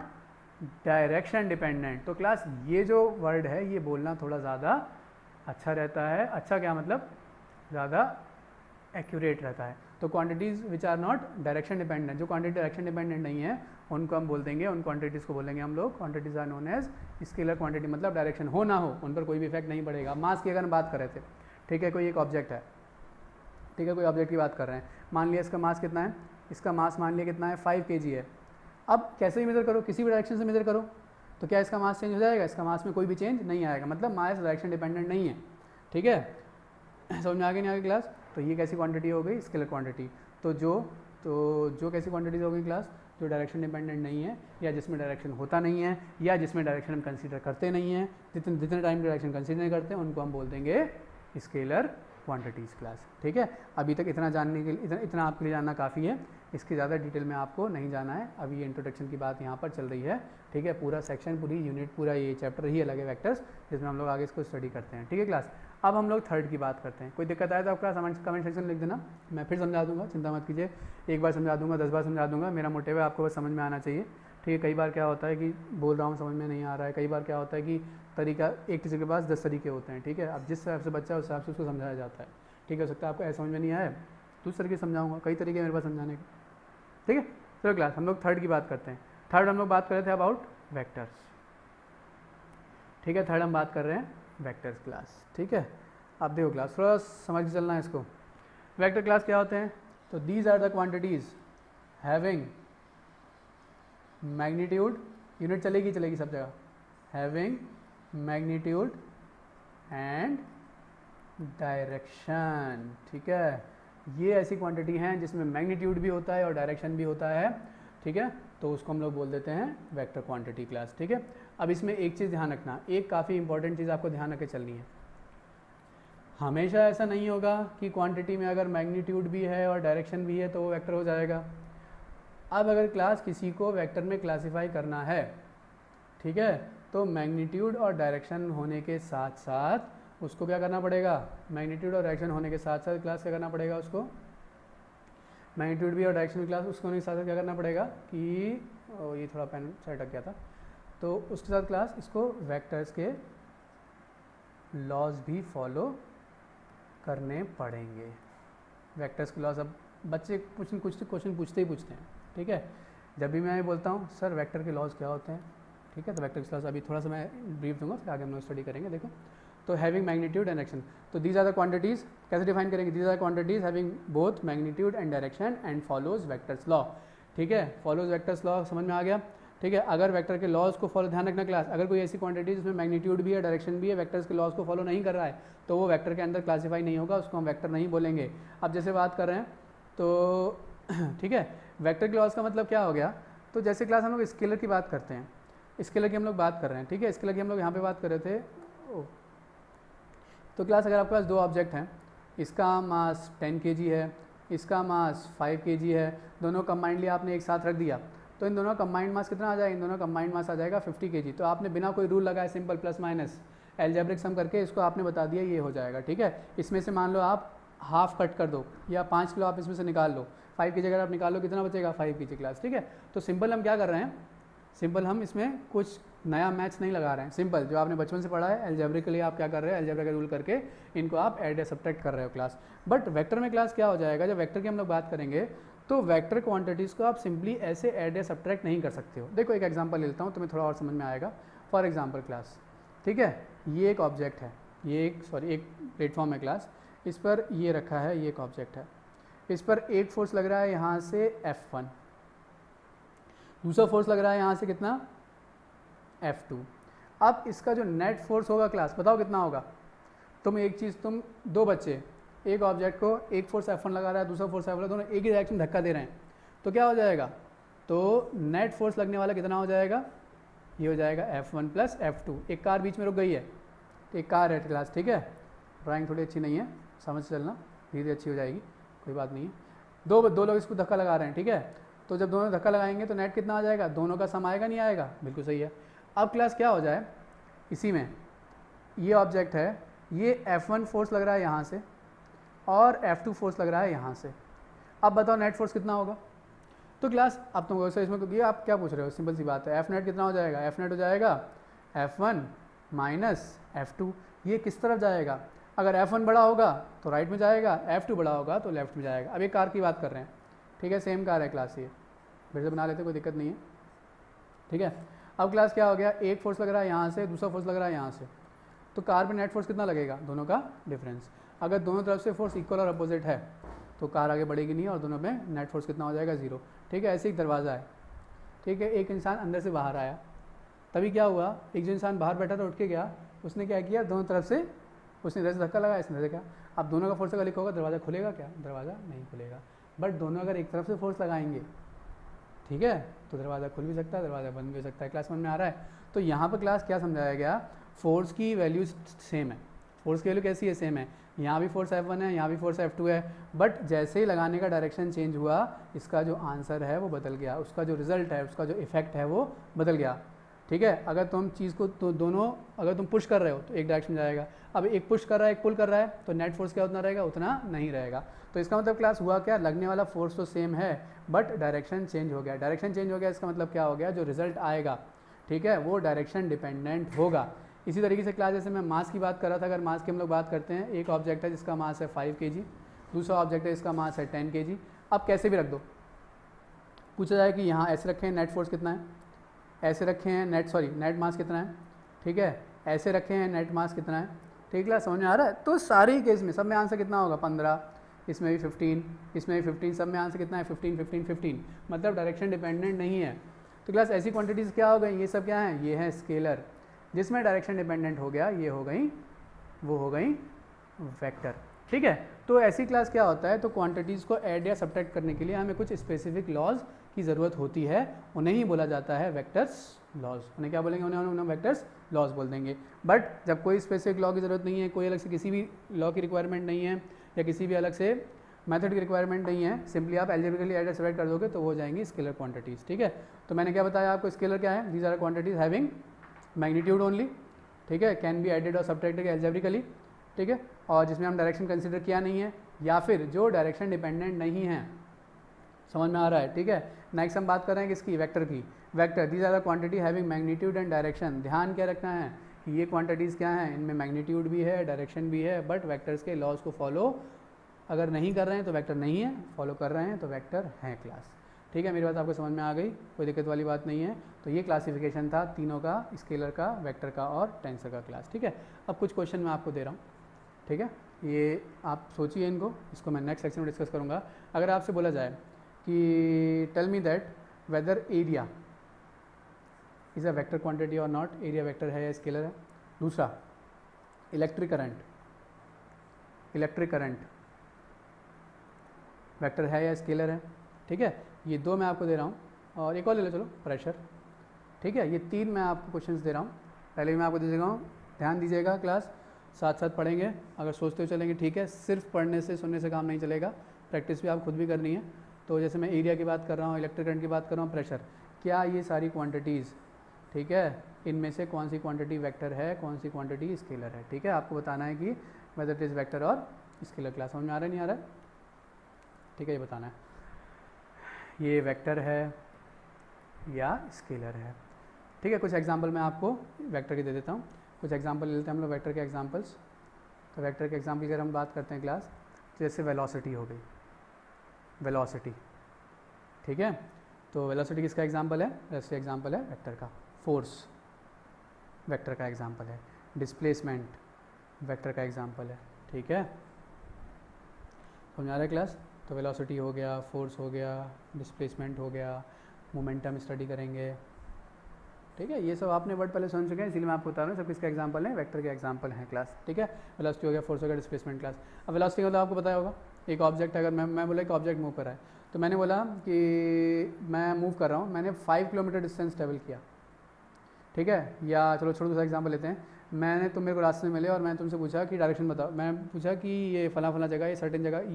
direction dependent. तो क्लास ये जो वर्ड है ये बोलना थोड़ा ज़्यादा अच्छा रहता है, अच्छा क्या मतलब ज़्यादा एक्यूरेट रहता है। तो quantities which are not direction dependent, जो क्वांटिटी डायरेक्शन डिपेंडेंट नहीं है उनको हम बोल देंगे, उन क्वांटिटीज़ को बोलेंगे हम लोग, quantities are known as scalar quantity, मतलब डायरेक्शन हो ना हो उन पर कोई भी इफेक्ट नहीं पड़ेगा। मास की अगर हम बात कर रहे थे, ठीक है, कोई एक ऑब्जेक्ट है, ठीक है, कोई ऑब्जेक्ट की बात कर रहे हैं, मान लिया इसका मास कितना है, इसका मास मान लिया कितना है, 5 kg है। अब कैसे भी मेज़र करो, किसी भी डायरेक्शन से मेज़र करो, तो क्या इसका मास चेंज हो जाएगा? इसका मास में कोई भी चेंज नहीं आएगा, मतलब मास डायरेक्शन डिपेंडेंट नहीं है, ठीक है। समझ में आगे नहीं आगे क्लास? तो ये कैसी क्वांटिटी हो गई, स्केलर क्वांटिटी। तो जो कैसी क्वांटिटीज हो गई क्लास, जो डायरेक्शन डिपेंडेंट नहीं है, या जिसमें डायरेक्शन होता नहीं है, या जिसमें डायरेक्शन हम कंसीडर करते नहीं हैं, जितने टाइम डायरेक्शन कंसीडर नहीं करते हैं उनको हम बोल देंगे स्केलर क्वांटिटीज़ क्लास, ठीक है। अभी तक इतना जानने के लिए, इतना आपके लिए जानना काफ़ी है, इसके ज़्यादा डिटेल में आपको नहीं जाना है। अभी ये इंट्रोडक्शन की बात यहाँ पर चल रही है, ठीक है। पूरा सेक्शन, पूरी यूनिट, पूरा ये चैप्टर ही अलग है वेक्टर्स, जिसमें हम लोग आगे इसको स्टडी करते हैं, ठीक है क्लास। अब हम लोग थर्ड की बात करते हैं। कोई दिक्कत आए तो आपका कमेंट सेक्शन में लिख देना, मैं फिर समझा दूंगा, चिंता मत कीजिए। एक बार समझा दूंगा, 10 बार समझा दूंगा, मेरा मोटिव है आपको बस समझ में आना चाहिए, ठीक है। कई बार क्या होता है कि बोल रहा हूँ समझ में नहीं आ रहा है, कई बार क्या होता है कि तरीका, एक टीचर के पास 10 तरीके होते हैं, ठीक है। अब जिस हिसाब से बच्चा है उस हिसाब से उसको समझाया जाता है, ठीक है। हो सकता है आपको ऐसा समझ में नहीं आया, दूसरे तरीके समझाऊंगा, कई तरीके मेरे पास समझाने के, ठीक है। चलो क्लास हम लोग थर्ड की बात करते हैं। थर्ड हम लोग बात कर रहे थे अबाउट वेक्टर्स, ठीक है। थर्ड हम बात कर रहे हैं वेक्टर्स क्लास, ठीक है। अब देखो क्लास थोड़ा समझ के चलना है इसको। वेक्टर क्लास क्या होते हैं? तो these are the quantities having magnitude, unit चलेगी सब जगह, हैविंग मैग्नीट्यूड एंड डायरेक्शन, ठीक है। ये ऐसी क्वांटिटी हैं जिसमें मैग्नीट्यूड भी होता है और डायरेक्शन भी होता है, ठीक है। तो उसको हम लोग बोल देते हैं वेक्टर क्वांटिटी क्लास, ठीक है। अब इसमें एक चीज़ ध्यान रखना, एक काफ़ी इंपॉर्टेंट चीज़ आपको ध्यान रख के चलनी है। हमेशा ऐसा नहीं होगा कि क्वांटिटी में अगर मैग्नीट्यूड भी है और डायरेक्शन भी है तो वो वेक्टर हो जाएगा। अब अगर क्लास किसी को वेक्टर में क्लासीफाई करना है, ठीक है, तो मैग्नीट्यूड और डायरेक्शन होने के साथ साथ उसको क्या करना पड़ेगा, मैग्नीट्यूड और डायरेक्शन होने के साथ साथ क्लास क्या करना पड़ेगा उसको, मैग्नीट्यूड भी और डायरेक्शन क्लास उसको होने के साथ साथ क्या करना पड़ेगा कि ये थोड़ा पेन साइड अटक गया था, तो उसके साथ क्लास इसको वेक्टर्स के लॉज भी फॉलो करने पड़ेंगे। वेक्टर्स के लॉज अब बच्चे कुछ न कुछ क्वेश्चन पूछते ही पूछते हैं, ठीक है। जब भी मैं बोलता हूँ सर वेक्टर के लॉज क्या होते हैं, ठीक है, तो वेक्टर के लॉज अभी थोड़ा सा मैं ब्रीफ दूंगा, फिर आगे हम लोग स्टडी करेंगे। देखो तो हैविंग मैग्नीट्यूड एंड डायरेक्शन, तो दीज आर द क्वांटिटीज, कैसे डिफाइन करेंगे, these are quantities having both magnitude and direction and follows vectors law, ठीक है, फॉलोज वेक्टर्स लॉ समझ में आ गया, ठीक है। अगर वेक्टर के लॉज को फॉलो, ध्यान रखना क्लास, अगर कोई ऐसी क्वांटिटी जिसमें मैग्नीट्यूड भी है डायरेक्शन भी है, वेक्टर्स के लॉज को फॉलो नहीं कर रहा है तो वो वेक्टर के अंदर क्लासीफाई नहीं होगा, उसको हम वेक्टर नहीं बोलेंगे। अब जैसे बात कर रहे हैं तो ठीक है, वेक्टर के लॉज का मतलब क्या हो गया, तो जैसे क्लास हम लोग स्केलर की बात करते हैं, स्केलर की हम लोग बात कर रहे हैं, ठीक है, स्केलर की हम लोग यहाँ पे बात कर रहे थे। तो क्लास अगर आपके पास दो ऑब्जेक्ट हैं, इसका मास 10 kg है, इसका मास 5 kg है, दोनों कंबाइंडली आपने एक साथ रख दिया, तो इन दोनों कंबाइंड मास कितना आ जाएगा, इन दोनों कंबाइंड मास आ जाएगा 50 kg। तो आपने बिना कोई रूल लगाए simple plus minus algebraic sum करके इसको आपने बता दिया ये हो जाएगा, ठीक है। इसमें से मान लो आप हाफ कट कर दो या 5 किलो आप इसमें से निकाल लो, 5 kg अगर आप निकालो कितना बचेगा, 5 kg क्लास, ठीक है। तो सिंपल हम क्या कर रहे हैं, सिंपल हम इसमें कुछ नया मैथ्स नहीं लगा रहे हैं, सिंपल जो आपने बचपन से पढ़ा है एल्जेब्रिकली आप क्या कर रहे हैं, एल्जेब्रा का रूल करके इनको आप ऐड या सब्ट्रैक्ट कर रहे हो क्लास। बट वेक्टर में क्लास क्या हो जाएगा, जब वेक्टर की हम लोग बात करेंगे तो वेक्टर क्वांटिटीज़ को आप सिंपली ऐसे ऐड या सब्ट्रैक्ट नहीं कर सकते हो। देखो एक एग्जांपल लेता हूँ, तुम्हें थोड़ा और समझ में आएगा। फॉर एग्जांपल क्लास, ठीक है, ये एक ऑब्जेक्ट है, ये एक प्लेटफॉर्म है क्लास, इस पर ये रखा है, ये एक ऑब्जेक्ट है, इस पर एक फोर्स लग रहा है यहाँ से F1, दूसरा फोर्स लग रहा है यहाँ से कितना, F2। अब इसका जो नेट फोर्स होगा क्लास बताओ कितना होगा। तुम एक चीज़, तुम दो बच्चे एक ऑब्जेक्ट को एक फोर्स F1 लगा रहा है, दूसरा फोर्स F1, दोनों एक ही डायरेक्शन धक्का दे रहे हैं, तो क्या हो जाएगा, तो नेट फोर्स लगने वाला कितना हो जाएगा, ये हो जाएगा F1 प्लस F2। एक कार बीच में रुक गई है, एक कार है क्लास, ठीक है, ड्राइंग थोड़ी अच्छी नहीं है, समझ चलना, धीरे अच्छी हो जाएगी, कोई बात नहीं है। दो लोग इसको धक्का लगा रहे हैं, ठीक है, तो जब दोनों धक्का लगाएंगे तो नेट कितना आ जाएगा, दोनों का सम आएगा नहीं आएगा, बिल्कुल सही है। अब क्लास क्या हो जाए, इसी में ये ऑब्जेक्ट है, ये F1 फोर्स लग रहा है यहाँ से और F2 फोर्स लग रहा है यहाँ से, अब बताओ नेट फोर्स कितना होगा। तो क्लास अब तुम इसमें ये आप क्या पूछ रहे हो, सिंपल सी बात है, F नेट कितना हो जाएगा, F नेट हो जाएगा F1 माइनस F2। ये किस तरफ जाएगा, अगर F1 बड़ा होगा तो राइट में जाएगा, F2 बड़ा होगा तो लेफ्ट में जाएगा। अब एक कार की बात कर रहे हैं, ठीक है, सेम कार है क्लास, ये फिर से बना लेते कोई दिक्कत नहीं है, ठीक है। अब क्लास क्या हो गया, एक फोर्स लग रहा है यहाँ से, दूसरा फोर्स लग रहा है यहाँ से, तो कार पे नेट फोर्स कितना लगेगा, दोनों का डिफरेंस। अगर दोनों तरफ से फोर्स इक्वल और अपोजिट है तो कार आगे बढ़ेगी नहीं और दोनों में नेट फोर्स कितना हो जाएगा, 0, ठीक है। ऐसे एक दरवाज़ा है, ठीक है, एक इंसान अंदर से बाहर आया, तभी क्या हुआ, एक जो इंसान बाहर बैठा था उठ के गया, उसने क्या किया, दोनों तरफ से उसने इधर से धक्का लगाया, इसने इधर क्या, अब दोनों का फोर्स अगर लिखा होगा दरवाज़ा खुलेगा क्या, दरवाज़ा नहीं खुलेगा। बट दोनों अगर एक तरफ से फोर्स लगाएंगे, ठीक है, तो दरवाज़ा खुल भी सकता है, दरवाज़ा बंद भी हो सकता है। क्लास समझ में आ रहा है। तो यहाँ पर क्लास क्या समझाया गया, फोर्स की वैल्यू सेम है, फोर्स की वैल्यू कैसी है, सेम है, यहाँ भी फोर्स F1 है, यहाँ भी फोर्स F2 है, बट जैसे ही लगाने का डायरेक्शन चेंज हुआ इसका जो आंसर है वो बदल गया, उसका जो रिजल्ट है, उसका जो इफेक्ट है वो बदल गया, ठीक है। अगर तुम चीज़ को तो दोनों अगर तुम पुश कर रहे हो तो एक डायरेक्शन में जाएगा, अब एक पुश कर रहा है एक पुल कर रहा है तो नेट फोर्स क्या उतना रहेगा, उतना नहीं रहेगा। तो इसका मतलब क्लास हुआ क्या, लगने वाला फोर्स तो सेम है बट डायरेक्शन चेंज हो गया। डायरेक्शन चेंज हो गया इसका मतलब क्या हो गया, जो रिजल्ट आएगा, ठीक है, वो डायरेक्शन डिपेंडेंट होगा। इसी तरीके से क्लास जैसे मैं मास की बात कर रहा था, अगर मास की हम लोग बात करते हैं, एक ऑब्जेक्ट है जिसका मास है 5 kg, दूसरा ऑब्जेक्ट है जिसका मास है 10 kg। अब कैसे भी रख दो, पूछा जाए कि यहाँ ऐसे रखे हैं नेट फोर्स कितना है, ऐसे रखे हैं नेट मास कितना है, ठीक है, ऐसे रखे हैं नेट मास कितना है, ठीक है, समझ में आ रहा है। तो सारे ही केस में सब में आंसर कितना होगा, 15, इसमें भी 15, इसमें भी 15, सब में आंसर कितना है, 15 15 15, मतलब डायरेक्शन डिपेंडेंट नहीं है। तो क्लास ऐसी क्वांटिटीज़ क्या हो गई, ये सब क्या है, ये है स्केलर, जिसमें डायरेक्शन डिपेंडेंट हो गया, ये हो गई, वो हो गई वेक्टर, ठीक है। तो ऐसी क्लास क्या होता है, तो क्वांटिटीज़ को ऐड या सब्ट्रैक्ट करने के लिए हमें कुछ स्पेसिफिक लॉज की ज़रूरत होती है उन्हें ही बोला जाता है वेक्टर्स लॉज। उन्हें क्या बोलेंगे, उन्हें वेक्टर्स लॉज बोल देंगे। बट जब कोई स्पेसिफिक लॉ की ज़रूरत नहीं है, कोई अलग से किसी भी लॉ की रिक्वायरमेंट नहीं है या किसी भी अलग से मेथड की रिक्वायरमेंट नहीं है, सिंपली आप एल्जेब्रिकली ऐड सेपरेट कर दोगे तो वो हो जाएंगी स्केलर क्वांटिटीज़। ठीक है, तो मैंने क्या बताया आपको, स्केलर क्या है, these are quantities having magnitude only. ठीक है, कैन बी एडेड और सब्ट्रैक्टेड एल्जेब्रिकली। ठीक है, और जिसमें हम डायरेक्शन कंसिडर किया नहीं है या फिर जो डायरेक्शन डिपेंडेंट नहीं है। समझ में आ रहा है? ठीक है, नेक्स्ट हम बात कर रहे हैं किसकी, वेक्टर की। Vector these are the quantity having magnitude and direction. ध्यान क्या रखना है कि ये क्वांटिटीज़ क्या हैं, इनमें मैग्नीट्यूड भी है, डायरेक्शन भी है, बट वेक्टर्स के लॉज को फॉलो अगर नहीं कर रहे हैं तो वेक्टर नहीं है, फॉलो कर रहे हैं तो वेक्टर हैं क्लास। ठीक है, मेरी बात आपको समझ में आ गई, कोई दिक्कत वाली बात नहीं है। तो ये क्लासिफिकेशन था तीनों का, स्केलर का, वेक्टर का और टेंसर का क्लास। ठीक है, अब कुछ क्वेश्चन मैं आपको दे रहा हूँ। ठीक है, ये आप सोचिए इनको, इसको मैं नेक्स्ट सेक्शन में डिस्कस करूँगा। अगर आपसे बोला जाए कि tell me that whether area is a vector quantity और नॉट, एरिया वेक्टर है या स्केलर है। दूसरा, इलेक्ट्रिक करंट वेक्टर है या स्केलर है। ठीक है, ये दो मैं आपको दे रहा हूँ, और एक और ले लो, चलो, प्रेशर। ठीक है, ये तीन मैं आपको क्वेश्चंस दे रहा हूँ, पहले भी मैं आपको दे देगा हूँ, ध्यान दीजिएगा। क्लास साथ साथ पढ़ेंगे, अगर सोचते हुए चलेंगे ठीक है, सिर्फ पढ़ने से सुनने से काम नहीं चलेगा, प्रैक्टिस भी आप खुद भी करनी है। तो जैसे मैं एरिया की बात कर रहा हूँ, इलेक्ट्रिक करंट की बात कर रहा हूँ, प्रेशर, क्या ये सारी क्वांटिटीज़, ठीक है, इनमें से कौन सी क्वांटिटी वेक्टर है, कौन सी क्वांटिटी स्केलर है। ठीक है, आपको बताना है कि वेदर इट इज़ वेक्टर और स्केलर। क्लास समझ में आ रहा है, नहीं आ रहा है? ठीक है, ये बताना है ये वेक्टर है या स्केलर है। ठीक है, कुछ एग्जांपल मैं आपको वेक्टर के दे देता हूँ, कुछ एग्जांपल ले लेते हैं हम लोग वेक्टर के एग्जांपल्स। तो वेक्टर के एग्जांपल की अगर हम बात करते हैं क्लास, जैसे वेलोसिटी हो गई, वेलोसिटी। ठीक है, तो वेलोसिटी किसका एग्जांपल है, जैसे एग्जांपल है वेक्टर का। फोर्स वेक्टर का एग्जांपल है, डिस्प्लेसमेंट वेक्टर का एग्जांपल है। ठीक है, समझ आ रहा है क्लास? तो वेलोसिटी हो गया, फोर्स हो गया, डिस्प्लेसमेंट हो गया, मोमेंटम स्टडी करेंगे। ठीक है, ये सब आपने वर्ड पहले समझ चुके हैं, इसलिए मैं आपको बता रहा हूँ सब किसका एग्जांपल है, वेक्टर के एग्जांपल हैं क्लास। ठीक है, वेलोसिटी हो गया, फोर्स हो गया, डिस्प्लेसमेंट क्लास। अब वेलोसिटी का तो आपको पता होगा, एक ऑब्जेक्ट, अगर मैं बोला कि ऑब्जेक्ट मूव कर रहा है, तो मैंने बोला कि मैं मूव कर रहा हूँ, मैंने 5 किलोमीटर डिस्टेंस ट्रेवल किया। ठीक है, या चलो छोड़ो, दूसरा एग्जाम्पल लेते हैं, मैंने तुम मेरे को रास्ते में मिले और मैंने तुमसे पूछा कि डायरेक्शन बताओ। मैंने पूछा कि ये फला जगह, ये सर्टेन जगह,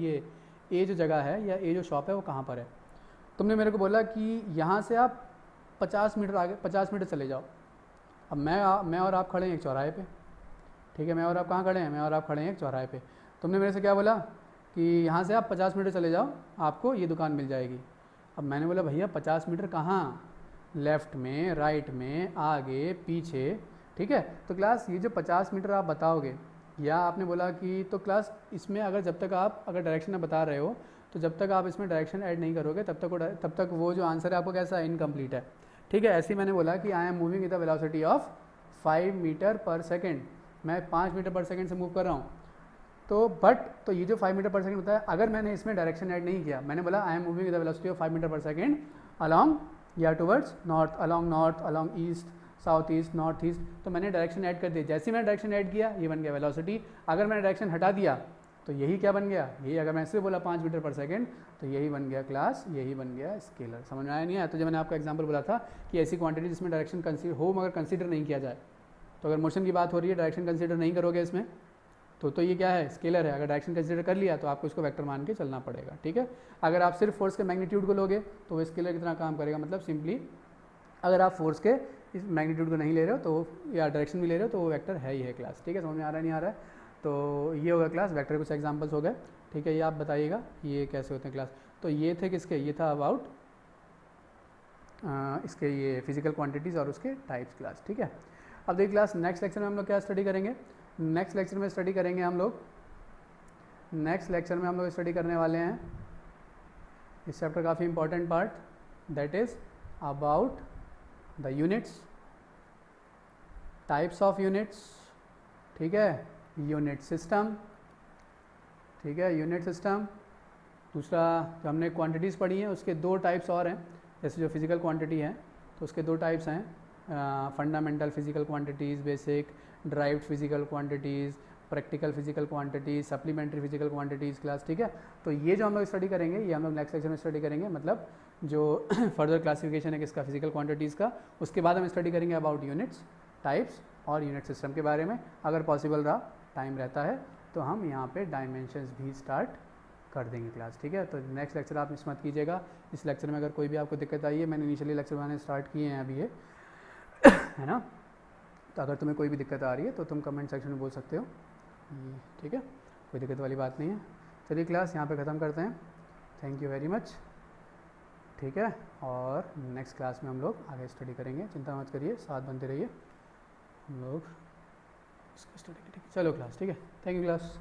ये जो जगह है या ये जो शॉप है वो कहाँ पर है। तुमने मेरे को बोला कि यहाँ से आप 50 मीटर आगे, 50 मीटर चले जाओ। अब मैं और आप खड़े हैं एक चौराहे पे। ठीक है, मैं और आप कहाँ खड़े हैं, मैं और आप खड़े हैं एक चौराहे पे। तुमने मेरे से क्या बोला कि यहाँ से आप 50 मीटर चले जाओ, आपको ये दुकान मिल जाएगी। अब मैंने बोला भैया 50 मीटर कहाँ, लेफ़्ट में, राइट में, आगे, पीछे। ठीक है, तो क्लास ये जो 50 मीटर आप बताओगे, या आपने बोला कि, तो क्लास इसमें अगर जब तक आप अगर डायरेक्शन बता रहे हो, तो जब तक आप इसमें डायरेक्शन ऐड नहीं करोगे तब तक वो जो आंसर है आपको कैसा है, इनकम्प्लीट है। ठीक है, ऐसे ही मैंने बोला कि I am moving with the velocity of 5 metre per second, मैं 5 मीटर पर सेकेंड से मूव कर रहा हूँ। तो ये जो 5 मीटर पर सेकेंड होता है, अगर मैंने इसमें डायरेक्शन ऐड नहीं किया, मैंने बोला I am moving with the velocity of 5 metre per second along या towards north, along east, south east, north east, तो मैंने डायरेक्शन ऐड कर दिया। जैसे मैंने डायरेक्शन ऐड किया, ये बन गया वेलोसिटी। अगर मैंने डायरेक्शन हटा दिया तो यही क्या बन गया, यही, अगर मैं ऐसे बोला 5 मीटर पर सेकेंड, तो यही बन गया क्लास, यही बन गया स्केलर। समझ में आया नहीं आया? तो जब मैंने आपको एग्जांपल बोला था कि ऐसी क्वांटिटी जिसमें डायरेक्शन मगर कंसीडर नहीं किया जाए, तो अगर मोशन की बात हो रही है, डायरेक्शन कंसीडर नहीं करोगे इसमें, तो ये क्या है, स्केलर है। अगर डायरेक्शन कंसीडर कर लिया तो आपको इसको वेक्टर मान के चलना पड़ेगा। ठीक है, अगर आप सिर्फ फोर्स के मैग्नीट्यूड को लोगे तो वो स्केलर कितना काम करेगा, मतलब सिंपली अगर आप फोर्स के इस मैग्नीट्यूड को नहीं ले रहे हो तो, या डायरेक्शन भी ले रहे हो, तो वो वेक्टर है ही है क्लास। ठीक है, समझ में आ रहा है, नहीं आ रहा है? तो ये होगा क्लास वेक्टर, कुछ एग्जांपल्स हो गए। ठीक है, ये आप बताइएगा ये कैसे होते हैं क्लास। तो ये थे किसके, ये था अबाउट इसके ये फिजिकल क्वांटिटीज़ और उसके टाइप्स क्लास। ठीक है, अब देखिए क्लास नेक्स्ट लेक्चर में हम लोग क्या स्टडी करेंगे, नेक्स्ट लेक्चर में स्टडी करेंगे हम लोग, नेक्स्ट लेक्चर में हम लोग स्टडी करने वाले हैं इस चैप्टर काफ़ी important part, that is about the units, types of units. ठीक है, यूनिट सिस्टम। ठीक है, यूनिट सिस्टम। दूसरा जो हमने क्वांटिटीज़ पढ़ी हैं उसके 2 टाइप्स और हैं, जैसे जो फिज़िकल क्वांटिटी है तो उसके 2 टाइप्स हैं, fundamental physical quantities, basic derived physical quantities, practical physical quantities, supplementary physical quantities class. ठीक है, तो ये जो हम लोग स्टडी करेंगे, ये हम लोग नेक्स्ट लेक्चर में स्टडी करेंगे, मतलब जो फर्दर क्लासिफिकेशन है किसका, फिजिकल क्वांटिटीज़ का। उसके बाद हम स्टडी करेंगे अबाउट यूनिट्स, टाइप्स और यूनिट सिस्टम के बारे में। अगर पॉसिबल रहा, टाइम रहता है, तो हम यहाँ पे डायमेंशंस भी स्टार्ट कर देंगे क्लास, ठीक है। तो नेक्स्ट लेक्चर आप मिस मत कीजिएगा। इस लेक्चर में अगर कोई भी आपको दिक्कत आई है, मैंने इनिशियली लेक्चर बनाने स्टार्ट किए हैं अभी ये है ना, तो अगर तुम्हें कोई भी दिक्कत आ रही है तो तुम कमेंट सेक्शन में बोल सकते हो, ठीक है, कोई दिक्कत वाली बात नहीं है। चलिए क्लास यहाँ पे ख़त्म करते हैं। थैंक यू वेरी मच, ठीक है। और नेक्स्ट क्लास में हम लोग आगे स्टडी करेंगे, चिंता मत करिए, साथ बनते रहिए हम लोग इसको स्टडी करेंगे। चलो क्लास, ठीक है, थैंक यू क्लास।